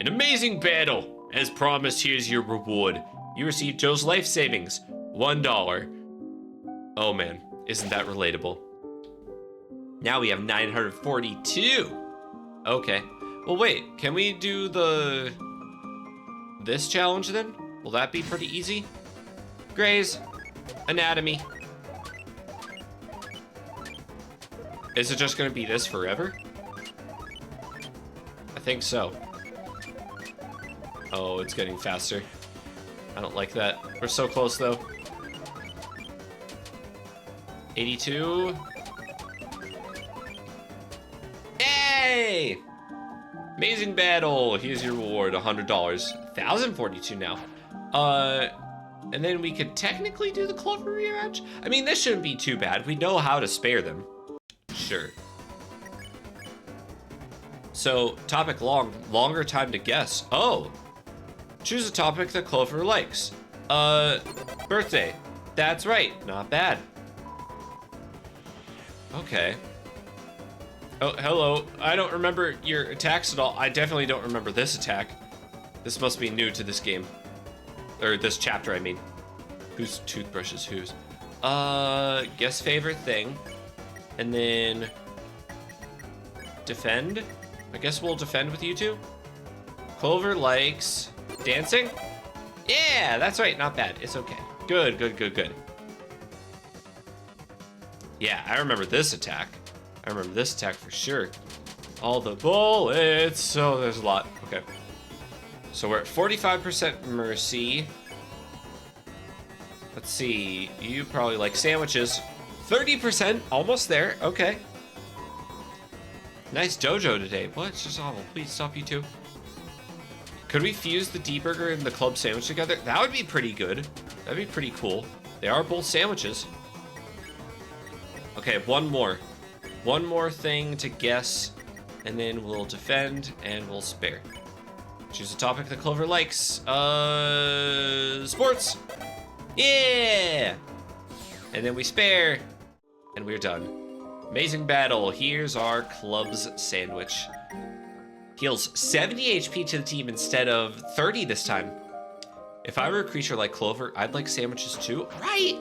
An amazing battle. As promised, here's your reward. You received Joe's life savings. $1. Oh man, isn't that relatable? Now we have 942. Okay. Well, wait, can we do this challenge then? Will that be pretty easy? Gray's Anatomy. Is it just gonna be this forever? I think so. Oh, it's getting faster. I don't like that. We're so close though. 82. Hey! Amazing battle. Here's your reward, $100. 1,042 now. And then we could technically do the Clover rematch. I mean, this shouldn't be too bad. We know how to spare them. Sure. So, topic longer time to guess. Oh, choose a topic that Clover likes. Birthday. That's right, not bad. Okay. Oh, hello. I don't remember your attacks at all. I definitely don't remember this attack. This must be new to this game. Or this chapter, I mean. Whose toothbrush is whose? Guess favorite thing. And then defend. I guess we'll defend with you two. Clover likes dancing. Yeah, that's right. Not bad. It's okay. Good, good, good, good. Yeah, I remember this attack. I remember this attack for sure. All the bullets. Oh, there's a lot. Okay. So we're at 45% mercy. Let's see. You probably like sandwiches. 30%. Almost there. Okay. Nice dojo today. What? It's just awful. Please stop, you two. Could we fuse the D-burger and the club sandwich together? That would be pretty good. That'd be pretty cool. They are both sandwiches. Okay, one more. One more thing to guess, and then we'll defend and we'll spare. Choose a topic that Clover likes. Sports. Yeah. And then we spare, and we're done. Amazing battle. Here's our club's sandwich. Heals 70 HP to the team instead of 30 this time. If I were a creature like Clover, I'd like sandwiches too, right?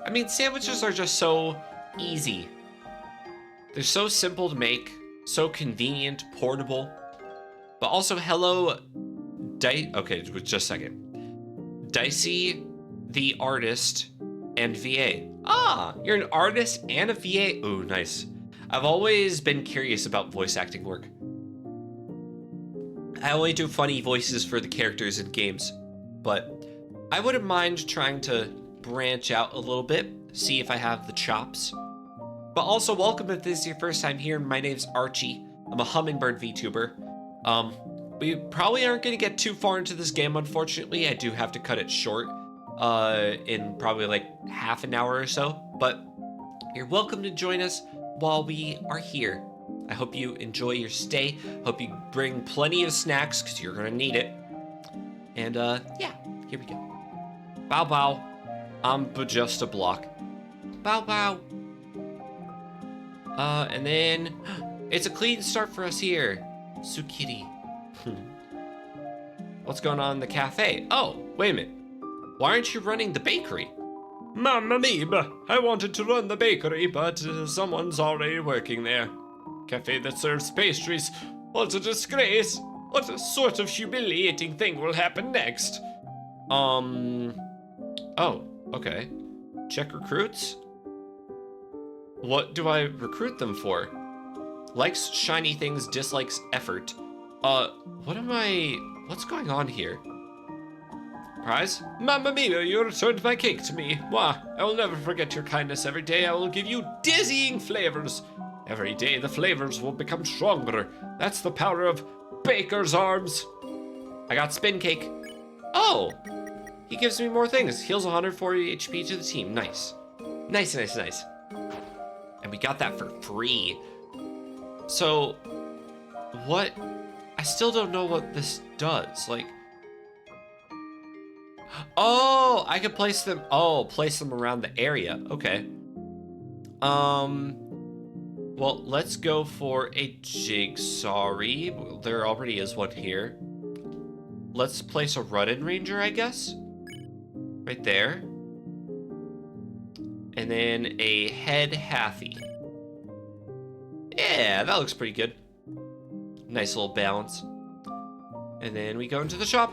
I mean, sandwiches are just so easy. They're so simple to make, so convenient, portable. But also, hello, okay, just a second. Dicey, the artist, and VA. Ah, you're an artist and a VA. Ooh, nice. I've always been curious about voice acting work. I only do funny voices for the characters in games, but I wouldn't mind trying to branch out a little bit, see if I have the chops. But also, welcome if this is your first time here. My name's Archie. I'm a hummingbird VTuber. We probably aren't going to get too far into this game, unfortunately. I do have to cut it short in probably like half an hour or so. But you're welcome to join us while we are here. I hope you enjoy your stay. Hope you bring plenty of snacks because you're going to need it. And yeah, here we go. Bow bow. I'm but just a block. Bow bow. And then it's a clean start for us here. Sukiri. What's going on in the cafe? Oh, wait a minute. Why aren't you running the bakery? Mamma mia, I wanted to run the bakery, but someone's already working there. Cafe that serves pastries. What a disgrace. What a sort of humiliating thing will happen next? Oh, okay. Check recruits? What do I recruit them for? Likes shiny things, dislikes effort. What's going on here? Prize? Mamma mia, you returned my cake to me. Wah, I will never forget your kindness. Every day I will give you dizzying flavors. Every day the flavors will become stronger. That's the power of Baker's arms. I got spin cake. Oh, he gives me more things. Heals 140 HP to the team. Nice. Nice, nice, nice. And we got that for free. So, what? I still don't know what this does. Like, oh, I could place them. Oh, place them around the area. Okay. Well, let's go for a jigsaw. There already is one here. Let's place a run-in ranger, I guess. Right there. And then a head Hathy. Yeah, that looks pretty good. Nice little balance. And then we go into the shop.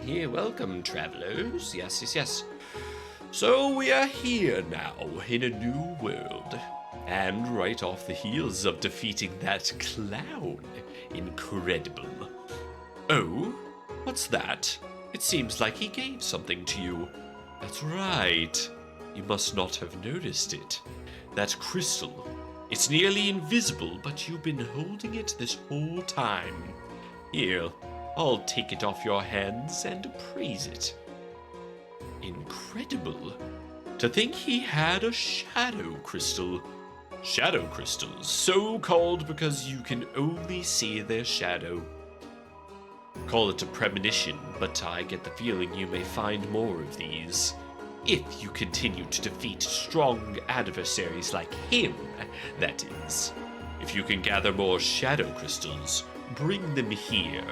Here, welcome, travelers. Yes, yes, yes. So we are here now in a new world. And right off the heels of defeating that clown. Incredible. Oh, what's that? It seems like he gave something to you. That's right. You must not have noticed it. That crystal. It's nearly invisible, but you've been holding it this whole time. Here, I'll take it off your hands and appraise it. Incredible. To think he had a shadow crystal. Shadow crystals, so called because you can only see their shadow. Call it a premonition, but I get the feeling you may find more of these. If you continue to defeat strong adversaries like him, that is. If you can gather more shadow crystals, bring them here.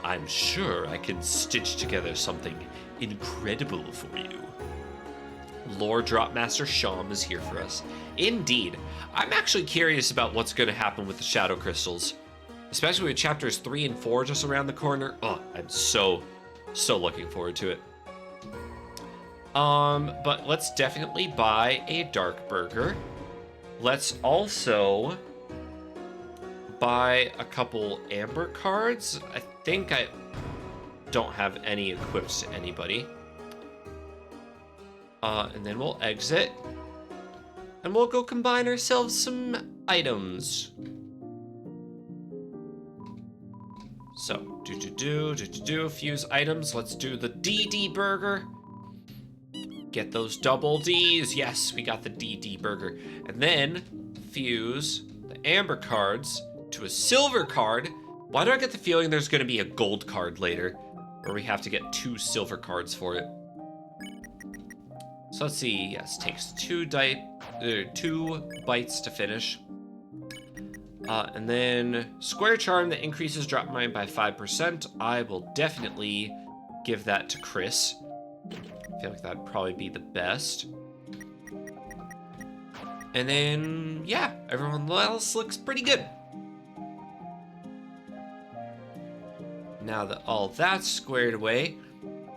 I'm sure I can stitch together something incredible for you. Lore Dropmaster Sham is here for us. Indeed. I'm actually curious about what's going to happen with the shadow crystals. Especially with chapters 3 and 4 just around the corner. Oh, I'm so looking forward to it. But let's definitely buy a dark burger. Let's also buy a couple amber cards. I think I don't have any equipped to anybody. And then we'll exit. And we'll go combine ourselves some items. So, fuse items. Let's do the DD burger. Get those double Ds. Yes, we got the DD burger. And then fuse the amber cards to a silver card. Why do I get the feeling there's going to be a gold card later, where we have to get 2 silver cards for it? So let's see. Yes, takes 2 bites to finish. And then Square Charm that increases drop mine by 5%. I will definitely give that to Chris. I feel like that'd probably be the best. And then, yeah, everyone else looks pretty good. Now that all that's squared away,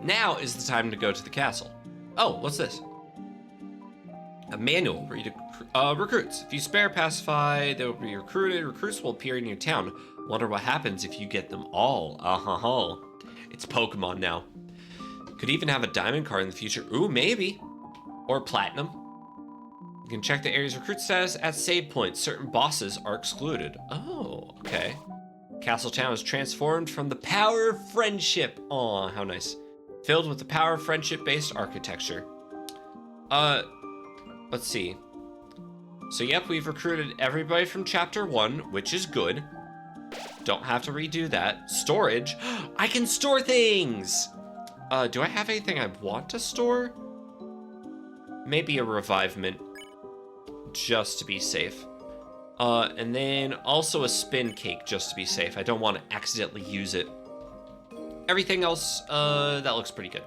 now is the time to go to the castle. Oh, what's this? A manual where you recruits. If you spare pacify, they will be recruited. Recruits will appear in your town. Wonder what happens if you get them all. It's Pokemon now. Could even have a diamond card in the future. Ooh, maybe. Or platinum. You can check the area's recruit status at save points. Certain bosses are excluded. Oh, okay. Castle Town is transformed from the power of friendship. Aw, how nice. Filled with the power of friendship-based architecture. Let's see. So yep, we've recruited everybody from chapter 1, which is good. Don't have to redo that. Storage. I can store things! Do I have anything I want to store? Maybe a revivement, just to be safe. And then also a spin cake, just to be safe. I don't want to accidentally use it. Everything else, that looks pretty good.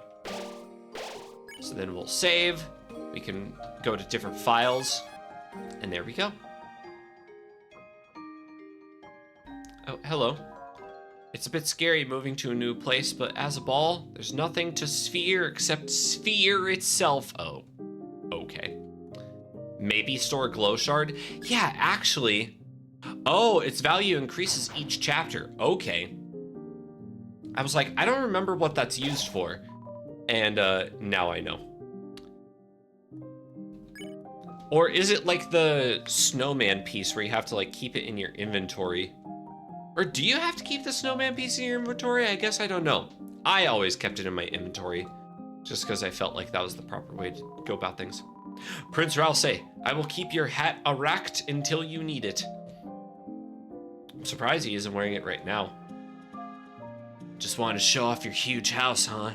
So then we'll save. We can go to different files. And there we go. Oh, hello. It's a bit scary moving to a new place, but as a ball, there's nothing to sphere except sphere itself. Oh, okay. Maybe store a glow shard? Yeah, actually. Oh, its value increases each chapter. Okay. I was like, I don't remember what that's used for. And now I know. Or is it like the snowman piece where you have to like keep it in your inventory? Or do you have to keep the snowman piece in your inventory? I guess I don't know. I always kept it in my inventory just because I felt like that was the proper way to go about things. Prince Ralsei, I will keep your hat erect until you need it. I'm surprised he isn't wearing it right now. Just wanted to show off your huge house, huh?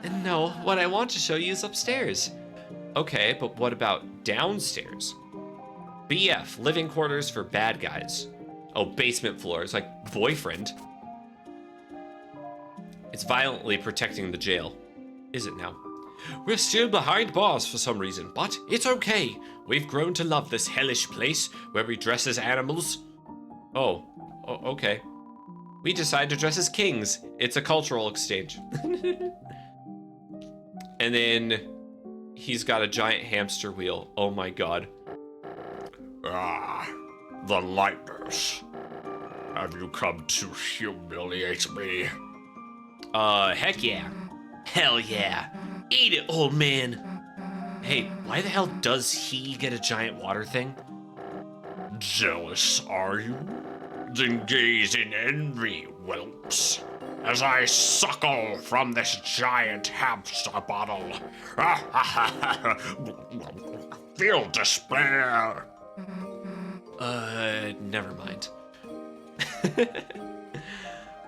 And no, what I want to show you is upstairs. Okay, but what about downstairs? BF, living quarters for bad guys. Oh, basement floors, like boyfriend. It's violently protecting the jail. Is it now? We're still behind bars for some reason, but it's okay. We've grown to love this hellish place where we dress as animals. Oh, okay. We decide to dress as kings. It's a cultural exchange. And then He's got a giant hamster wheel. Oh my god. Ah, the lightness. Have you come to humiliate me? Heck yeah. Hell yeah. Eat it, old man. Hey, why the hell does he get a giant water thing? Jealous, are you? Then gaze in envy, whelps, as I suckle from this giant hamster bottle. Feel despair. Never mind.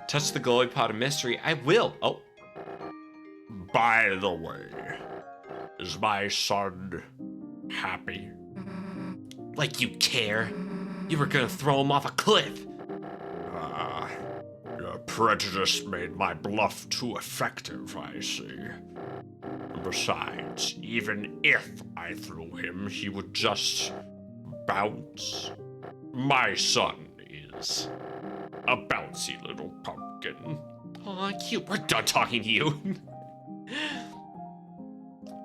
Touch the glowing pot of mystery. I will. Oh. By the way, is my son happy? Like you care. You were gonna throw him off a cliff. Your prejudice made my bluff too effective, I see. Besides, even if I threw him, he would just bounce. My son is a bouncy little pumpkin. Aw, cute. We're done talking to you.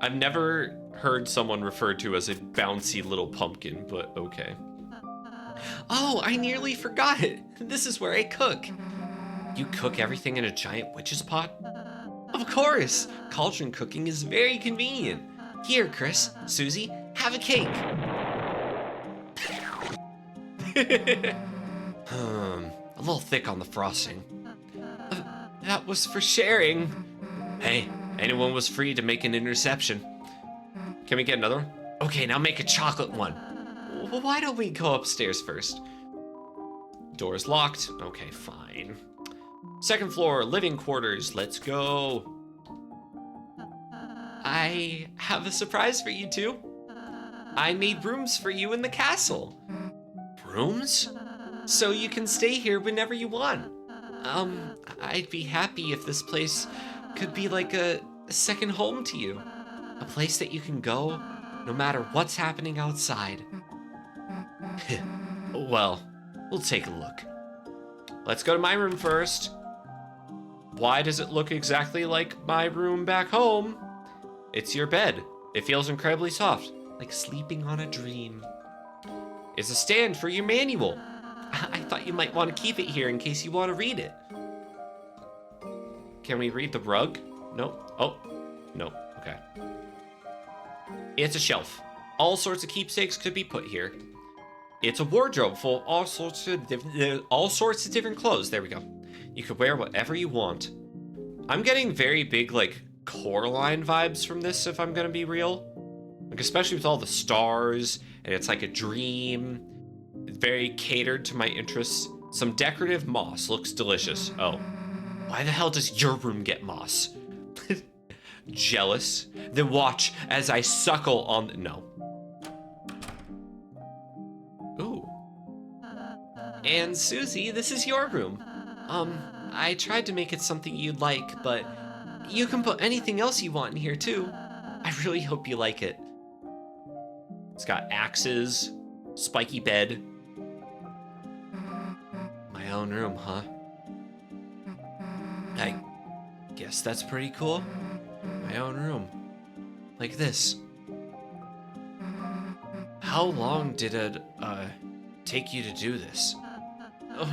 I've never heard someone referred to as a bouncy little pumpkin, but okay. Oh, I nearly forgot it. This is where I cook. You cook everything in a giant witch's pot? Of course. Cauldron cooking is very convenient. Here, Chris, Susie, have a cake. A little thick on the frosting. That was for sharing. Hey, anyone was free to make an interception. Can we get another one? Okay, now make a chocolate one. Well, why don't we go upstairs first? Door's locked. Okay, fine. Second floor, living quarters. Let's go. I have a surprise for you two. I made rooms for you in the castle. Rooms? So you can stay here whenever you want. I'd be happy if this place could be like a second home to you. A place that you can go no matter what's happening outside. Well, we'll take a look. Let's go to my room first. Why does it look exactly like my room back home? It's your bed. It feels incredibly soft, like sleeping on a dream. It's a stand for your manual. I thought you might want to keep it here in case you want to read it. Can we read the rug? No. Oh, no. Okay. It's a shelf. All sorts of keepsakes could be put here. It's a wardrobe full of all sorts of different clothes. There we go. You could wear whatever you want. I'm getting very big, like, Coraline vibes from this, if I'm gonna be real. Like, especially with all the stars, and it's like a dream. It's very catered to my interests. Some decorative moss looks delicious. Oh. Why the hell does your room get moss? Jealous? Then watch as I suckle on... No. Ooh. And Susie, this is your room. I tried to make it something you'd like, but you can put anything else you want in here too. I really hope you like it. It's got axes, spiky bed. My own room, huh? I guess that's pretty cool. My own room. Like this. How long did it, take you to do this?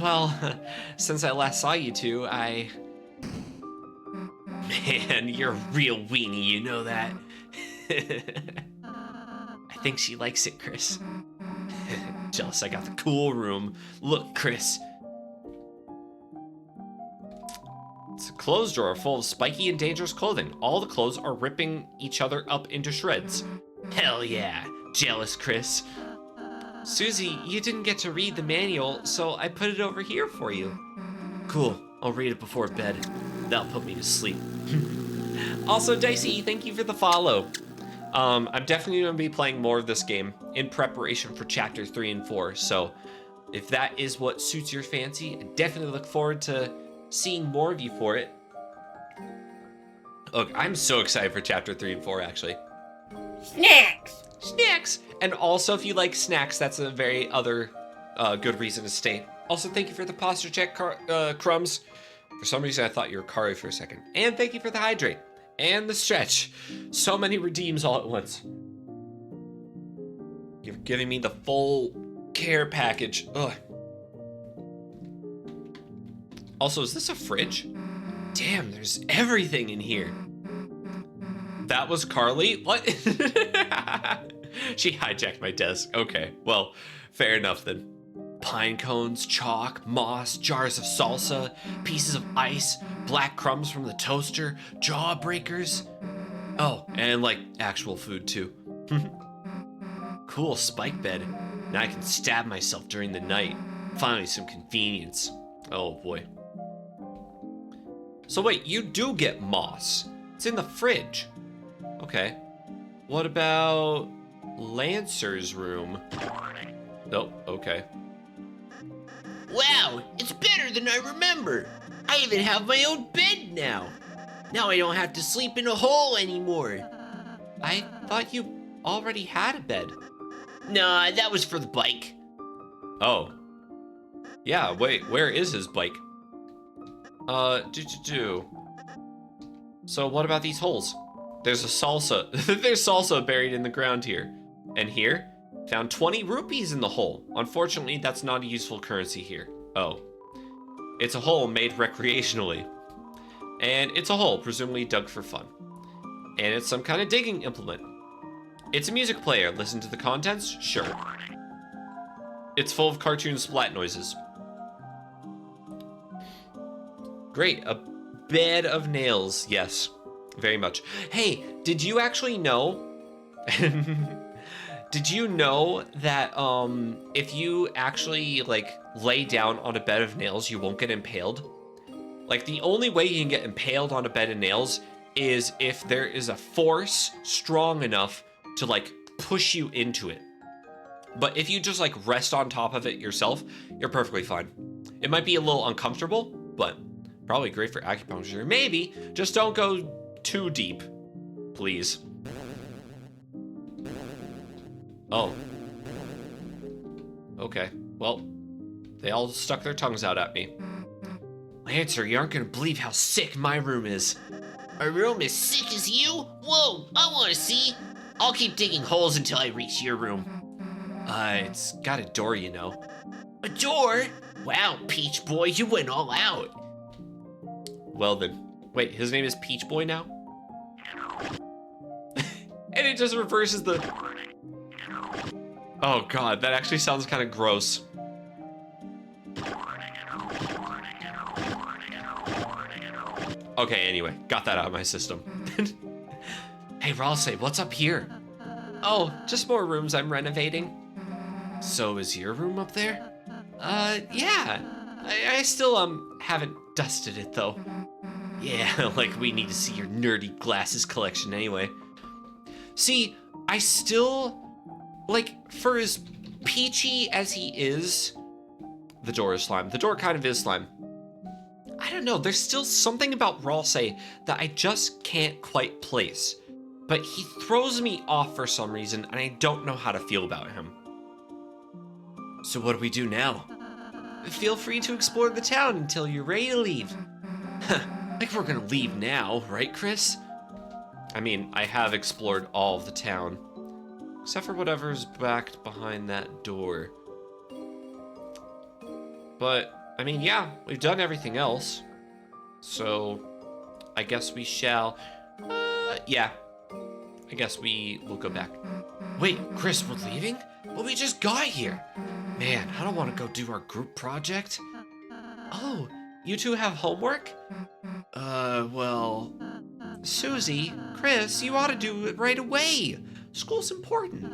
Well, since I last saw you two, Man, you're a real weenie, you know that? I think she likes it, Chris. Jealous I got the cool room. Look, Chris. It's a clothes drawer full of spiky and dangerous clothing. All the clothes are ripping each other up into shreds. Hell yeah. Jealous, Chris. Susie, you didn't get to read the manual, so I put it over here for you. Cool. I'll read it before bed. That'll put me to sleep. Also, Dicey, thank you for the follow. I'm definitely going to be playing more of this game in preparation for Chapter 3 and 4, so if that is what suits your fancy, I definitely look forward to seeing more of you for it. Look, I'm so excited for Chapter 3 and 4, actually. Snacks! Snacks! And also, if you like snacks, that's a very other good reason to stay. Also, thank you for the posture check, Crumbs. For some reason, I thought you were Kari for a second. And thank you for the hydrate. And the stretch. So many redeems all at once. You're giving me the full care package. Ugh. Also, is this a fridge? Damn, there's everything in here. That was Carly? What? She hijacked my desk. Okay, well, fair enough then. Pine cones, chalk, moss, jars of salsa, pieces of ice, black crumbs from the toaster, jawbreakers. Oh, and like actual food too. Cool spike bed. Now I can stab myself during the night. Finally some convenience. Oh boy. So wait, you do get moss. It's in the fridge. Okay. What about Lancer's room? Nope, okay. Wow, it's better than I remember. I even have my own bed now. Now I don't have to sleep in a hole anymore. I thought you already had a bed. Nah, that was for the bike. Oh. Yeah, wait, where is his bike? So what about these holes? There's a salsa. There's salsa buried in the ground here. And here? Found 20 rupees in the hole. Unfortunately, that's not a useful currency here. Oh. It's a hole made recreationally. And it's a hole, presumably dug for fun. And it's some kind of digging implement. It's a music player. Listen to the contents? Sure. It's full of cartoon splat noises. Great, a bed of nails. Yes, very much. Hey, did you actually know? Did you know that if you actually like lay down on a bed of nails, you won't get impaled? Like the only way you can get impaled on a bed of nails is if there is a force strong enough to like push you into it. But if you just like rest on top of it yourself, you're perfectly fine. It might be a little uncomfortable, but probably great for acupuncture. Maybe, just don't go too deep, please. Oh. Okay, well, they all stuck their tongues out at me. Lancer, you aren't gonna believe how sick my room is. A room as sick as you? Whoa, I want to see. I'll keep digging holes until I reach your room. It's got a door, you know. A door? Wow, Peach Boy, you went all out. Well then, wait, his name is Peach Boy now? And it just reverses the... Oh god, that actually sounds kind of gross. Okay, anyway, got that out of my system. Hey, Ralsei, what's up here? Oh, just more rooms I'm renovating. So is your room up there? Yeah. I still, haven't dusted it, though. Yeah, like we need to see your nerdy glasses collection anyway. See, I still, like, for as peachy as he is, the door is slime. The door kind of is slime. I don't know, there's still something about Ralsei that I just can't quite place. But he throws me off for some reason, and I don't know how to feel about him. So what do we do now? Feel free to explore the town until you're ready to leave. Like we're gonna leave now, right, Chris? I mean, I have explored all of the town. Except for whatever's backed behind that door. But, I mean, yeah, we've done everything else. So, I guess we shall... yeah. I guess we will go back. Wait, Chris, we're leaving? Well, we just got here. Man, I don't want to go do our group project. Oh, you two have homework? Well... Susie, Chris, you ought to do it right away. School's important.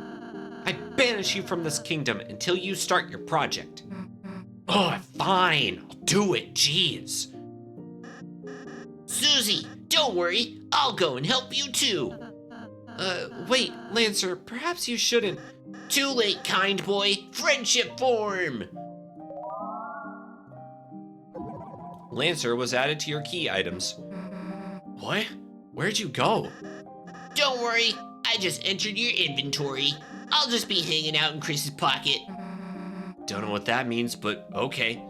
I banish you from this kingdom until you start your project. Oh, fine. I'll do it. Jeez. Susie, don't worry. I'll go and help you too. Wait, Lancer, perhaps you shouldn't. Too late, kind boy. Friendship form. Lancer was added to your key items. What? Where'd you go? Don't worry. I just entered your inventory. I'll just be hanging out in Chris's pocket. Don't know what that means, but okay.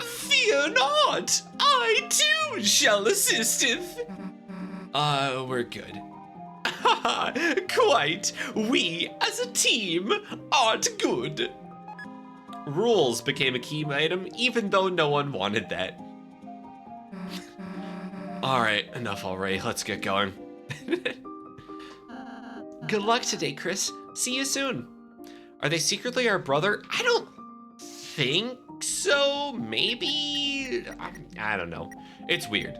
Fear not! I too shall assist if... We're good. Quite. We, as a team, aren't good. Rules became a key item, even though no one wanted that. All right, enough already. Let's get going. Good luck today, Chris. See you soon. Are they secretly our brother? I don't think so. Maybe? I don't know. It's weird.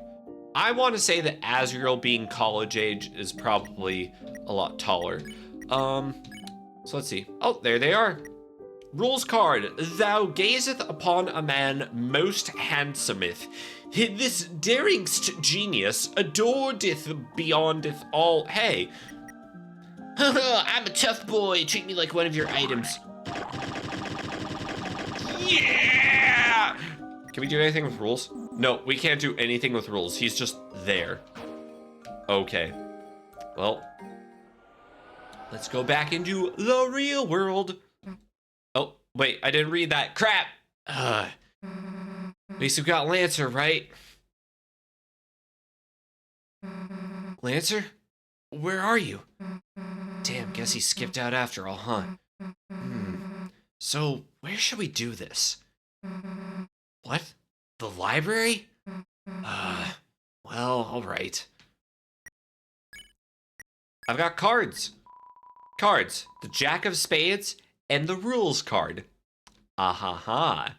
I want to say that Azriel being college age is probably a lot taller. So let's see. Oh, there they are. Rules card. Thou gazeth upon a man most handsometh. This daringst genius adoredeth beyondeth all. Hey. I'm a tough boy. Treat me like one of your items. Yeah! Can we do anything with rules? No, we can't do anything with rules. He's just there. Okay. Well, let's go back into the real world. Oh, wait, I didn't read that. Crap! At least we've got Lancer, right? Lancer? Where are you? Damn, guess he skipped out after all, huh? So, where should we do this? What? The library? Well, alright. I've got cards. Cards. The Jack of Spades and the Rules card. Ah-ha-ha.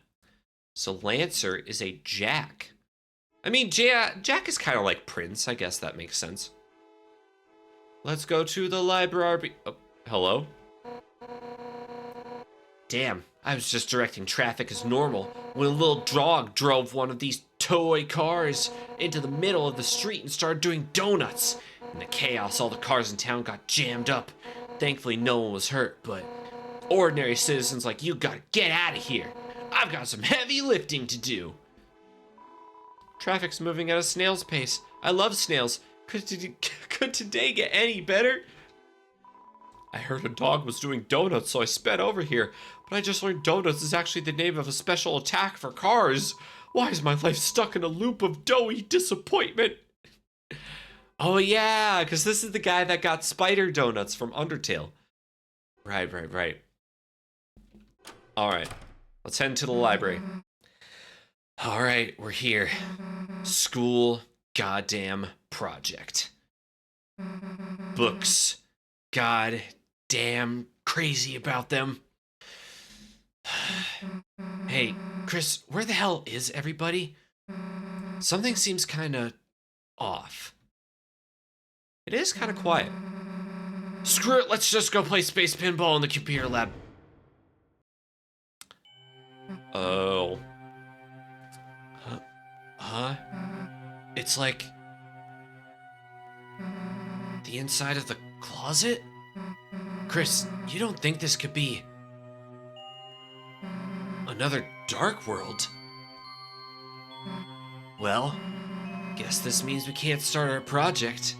So Lancer is a Jack. I mean, Jack is kind of like Prince. I guess that makes sense. Let's go to the library. Oh, hello? Damn, I was just directing traffic as normal when a little dog drove one of these toy cars into the middle of the street and started doing donuts. In the chaos, all the cars in town got jammed up. Thankfully, no one was hurt, but ordinary citizens like you gotta get out of here. I've got some heavy lifting to do. Traffic's moving at a snail's pace. I love snails. Could today get any better? I heard a dog was doing donuts, so I sped over here. But I just learned donuts is actually the name of a special attack for cars. Why is my life stuck in a loop of doughy disappointment? Oh yeah, because this is the guy that got spider donuts from Undertale. Right. All right, let's head into the library. All right, we're here. School goddamn project. Books. God damn crazy about them. Hey, Chris, where the hell is everybody? Something seems kind of off. It is kind of quiet. Screw it, let's just go play space pinball in the computer lab. Oh. Huh? It's like the inside of the closet? Chris, you don't think this could be another dark world? Well, guess this means we can't start our project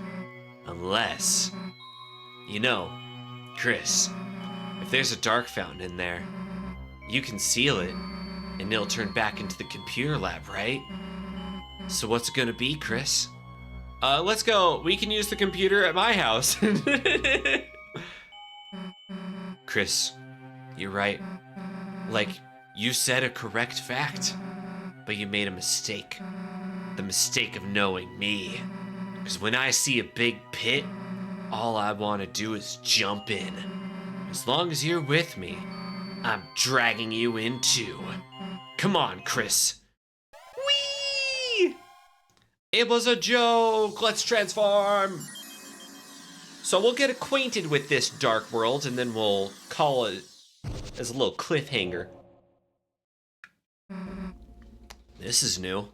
unless, you know, Chris, if there's a dark fountain in there, you can seal it and it'll turn back into the computer lab, right? So what's it gonna be, Chris? Let's go. We can use the computer at my house. Chris, you're right. Like, you said a correct fact, but you made a mistake. The mistake of knowing me. Because when I see a big pit, all I want to do is jump in. As long as you're with me, I'm dragging you in too. Come on, Chris. Whee! It was a joke. Let's transform. So we'll get acquainted with this dark world, and then we'll call it as a little cliffhanger. This is new.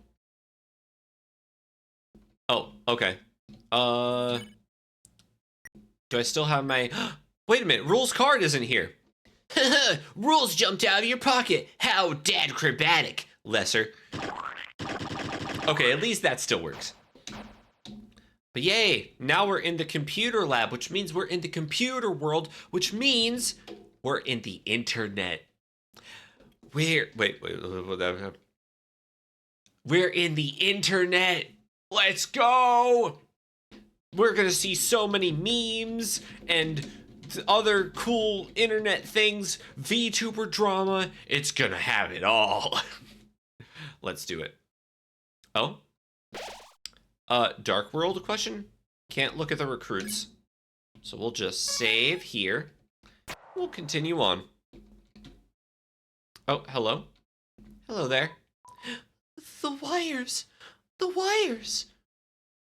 Oh, okay. Do I still have my... Wait a minute, Rules card isn't here. Rules jumped out of your pocket. How dad-crabatic, Lesser. Okay, at least that still works. But yay, now we're in the computer lab, which means we're in the computer world, which means we're in the internet. Wait. We're in the internet. Let's go. We're gonna see so many memes and other cool internet things, VTuber drama. It's gonna have it all. Let's do it. Oh? Dark World question? Can't look at the recruits. So we'll just save here. We'll continue on. Oh, hello. Hello there. The wires. The wires.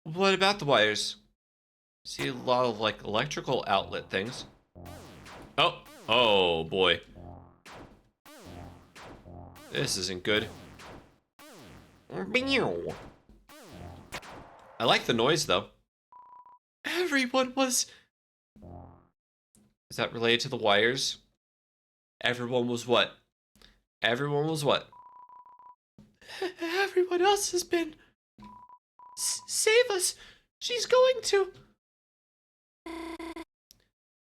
What about the wires? See a lot of like electrical outlet things. Oh boy. This isn't good. I like the noise though. Everyone was... Is that related to the wires? Everyone was what? Everyone was what? Everyone else has been... Save us! She's going to...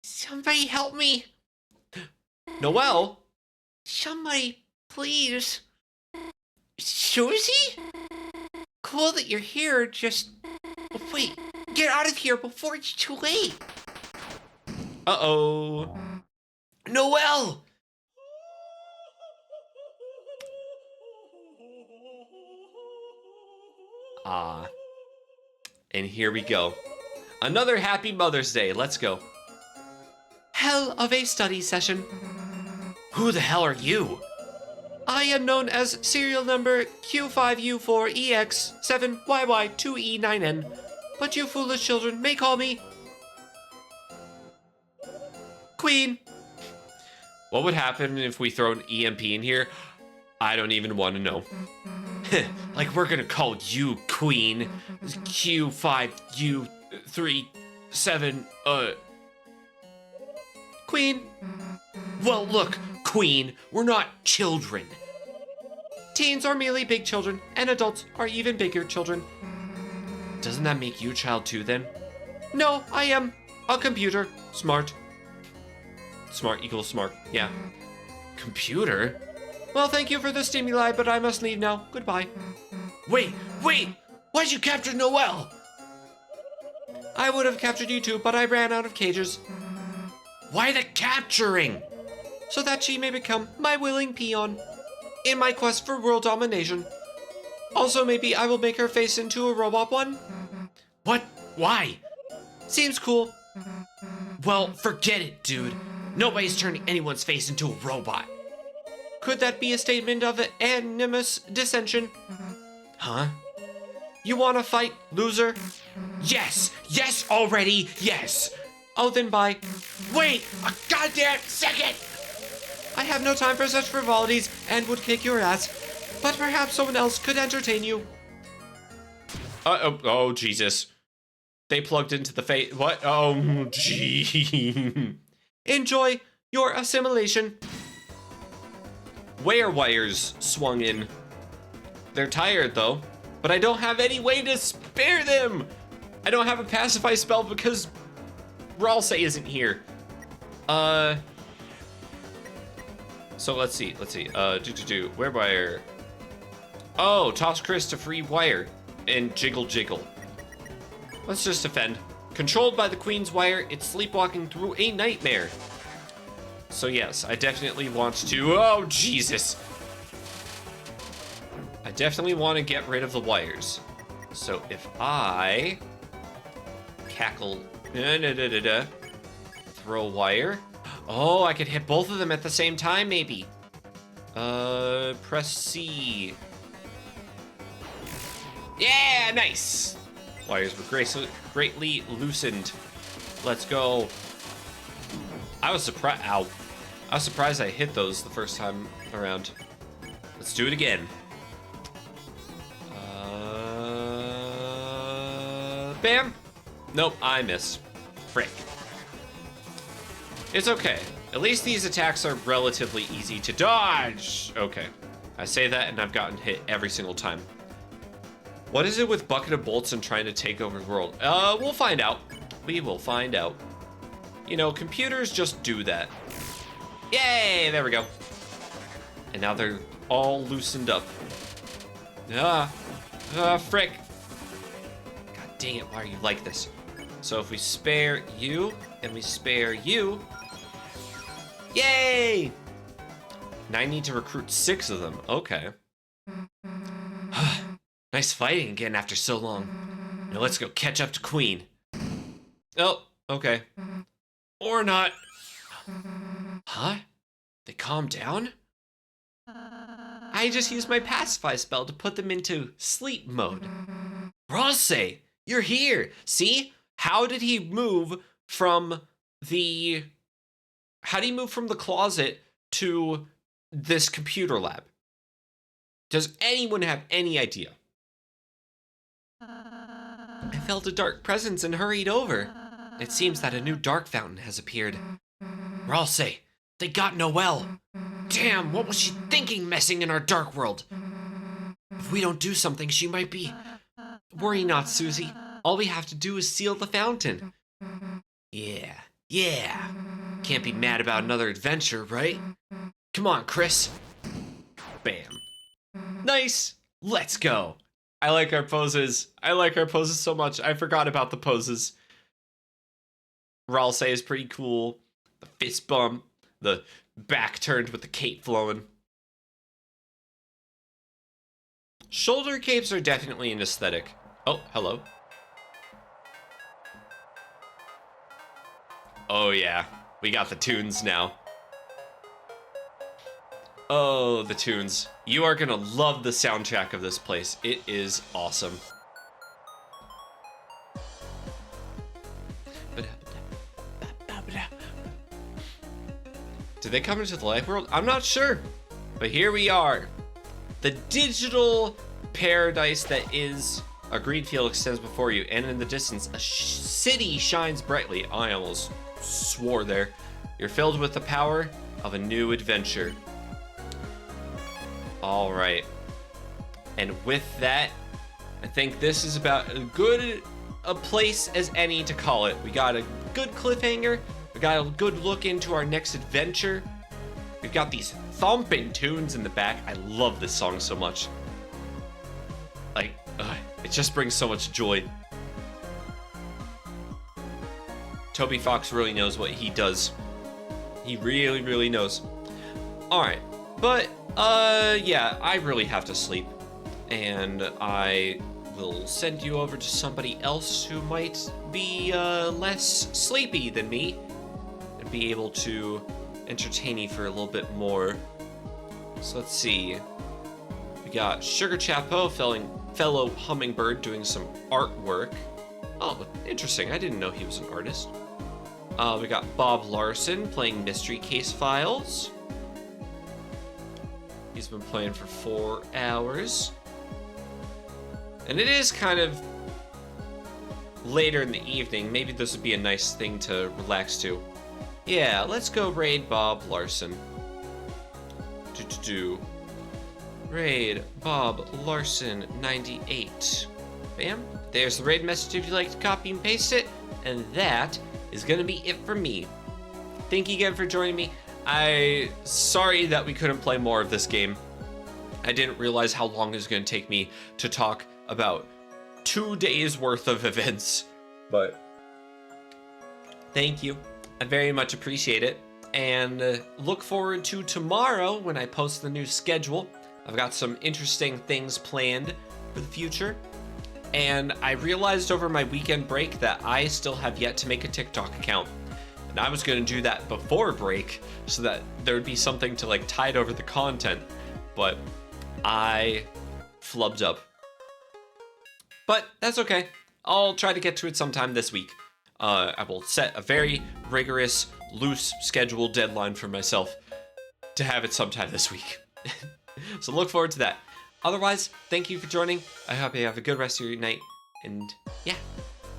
Somebody help me. Noelle? Somebody, please. Susie? Cool that you're here, just... Wait, get out of here before it's too late. Uh-oh. Noelle! Ah. And here we go. Another happy Mother's Day. Let's go. Hell of a study session. Who the hell are you? I am known as serial number Q5U4EX7YY2E9N, but you foolish children may call me Queen. What would happen if we throw an EMP in here? I don't even want to know. Like we're gonna call you Queen. Q5U37 Queen. Well, look, Queen, we're not children. Teens are merely big children, and adults are even bigger children. Doesn't that make you a child too, then? No, I am a computer. Smart. Smart equals smart, yeah. Computer? Well, thank you for the stimuli, but I must leave now. Goodbye. Wait! Why'd you capture Noelle? I would have captured you too, but I ran out of cages. Why the capturing? So that she may become my willing peon in my quest for world domination. Also, maybe I will make her face into a robot one. What? Why? Seems cool. Well, forget it, dude. Nobody's turning anyone's face into a robot. Could that be a statement of animus dissension? Huh? You wanna fight, loser? Yes! Yes already! Yes! Oh, then bye. Wait a goddamn second! I have no time for such frivolities and would kick your ass, but perhaps someone else could entertain you. Oh, Jesus. They plugged into the face. What? Oh, gee. Enjoy your assimilation. Wear wires swung in. They're tired, though, but I don't have any way to spare them. I don't have a pacify spell because Ralsei isn't here. So let's see. Wear wire. Oh, toss Chris to free wire and jiggle. Let's just defend. Controlled by the Queen's wire, it's sleepwalking through a nightmare. So yes, I definitely want to, oh Jesus. I definitely want to get rid of the wires. So if I cackle, throw wire. Oh, I could hit both of them at the same time, maybe. Press C. Yeah, nice. Wires were greatly loosened. Let's go. I was surprised. Ow. I was surprised I hit those the first time around. Let's do it again. Bam. Nope, I missed. Frick. It's okay. At least these attacks are relatively easy to dodge. Okay. I say that and I've gotten hit every single time. What is it with Bucket of Bolts and trying to take over the world? We'll find out. We will find out. You know, computers just do that. Yay, there we go. And now they're all loosened up. Frick. God dang it, why are you like this? So if we spare you and we spare you, yay! Now I need to recruit 6 of them. Okay. Nice fighting again after so long. Now let's go catch up to Queen. Oh, okay. Or not. Huh? They calmed down? I just used my pacify spell to put them into sleep mode. Rosse, you're here. See? How did he move from the... How do you move from the closet to this computer lab? Does anyone have any idea? I felt a dark presence and hurried over. It seems that a new dark fountain has appeared. Rosse, they got Noelle. Damn, what was she thinking messing in our dark world? If we don't do something, she might be... Worry not, Susie. All we have to do is seal the fountain. Yeah. Can't be mad about another adventure, right? Come on, Chris. Bam. Nice. Let's go. I like our poses. I like our poses so much. I forgot about the poses. Ralsei is pretty cool. The fist bump. The back turned with the cape flowing. Shoulder capes are definitely an aesthetic. Oh, hello. Oh yeah, we got the tunes now. Oh, the tunes. You are gonna love the soundtrack of this place. It is awesome. Did they come into the life world? I'm not sure, but here we are. The digital paradise that is a green field extends before you, and in the distance, a city shines brightly. I almost swore there. You're filled with the power of a new adventure. All right. And with that, I think this is about as good a place as any to call it. We got a good cliffhanger. We got a good look into our next adventure. We've got these thumping tunes in the back. I love this song so much. Like, it just brings so much joy. Toby Fox really knows what he does. He really, really knows. All right, but yeah, I really have to sleep, and I will send you over to somebody else who might be less sleepy than me and be able to entertain you for a little bit more. So let's see. We got Sugar Chapeau, fellow hummingbird, doing some artwork. Oh, interesting. I didn't know he was an artist. We got Bob Larson playing Mystery Case Files. He's been playing for 4 hours. And it is kind of later in the evening. Maybe this would be a nice thing to relax to. Yeah, let's go raid Bob Larson. Raid Bob Larson 98. Bam. There's the raid message if you'd like to copy and paste it. And that is gonna be it for me. Thank you again for joining me. Sorry that we couldn't play more of this game. I didn't realize how long it was gonna take me to talk about 2 days worth of events. But thank you. I very much appreciate it. And look forward to tomorrow when I post the new schedule. I've got some interesting things planned for the future. And I realized over my weekend break that I still have yet to make a TikTok account. And I was gonna do that before break so that there would be something to like tide over the content. But I flubbed up. But that's okay. I'll try to get to it sometime this week. I will set a very rigorous, loose schedule deadline for myself to have it sometime this week. So look forward to that. Otherwise, thank you for joining. I hope you have a good rest of your night. And yeah,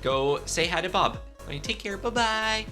go say hi to Bob. All right, take care. Bye-bye.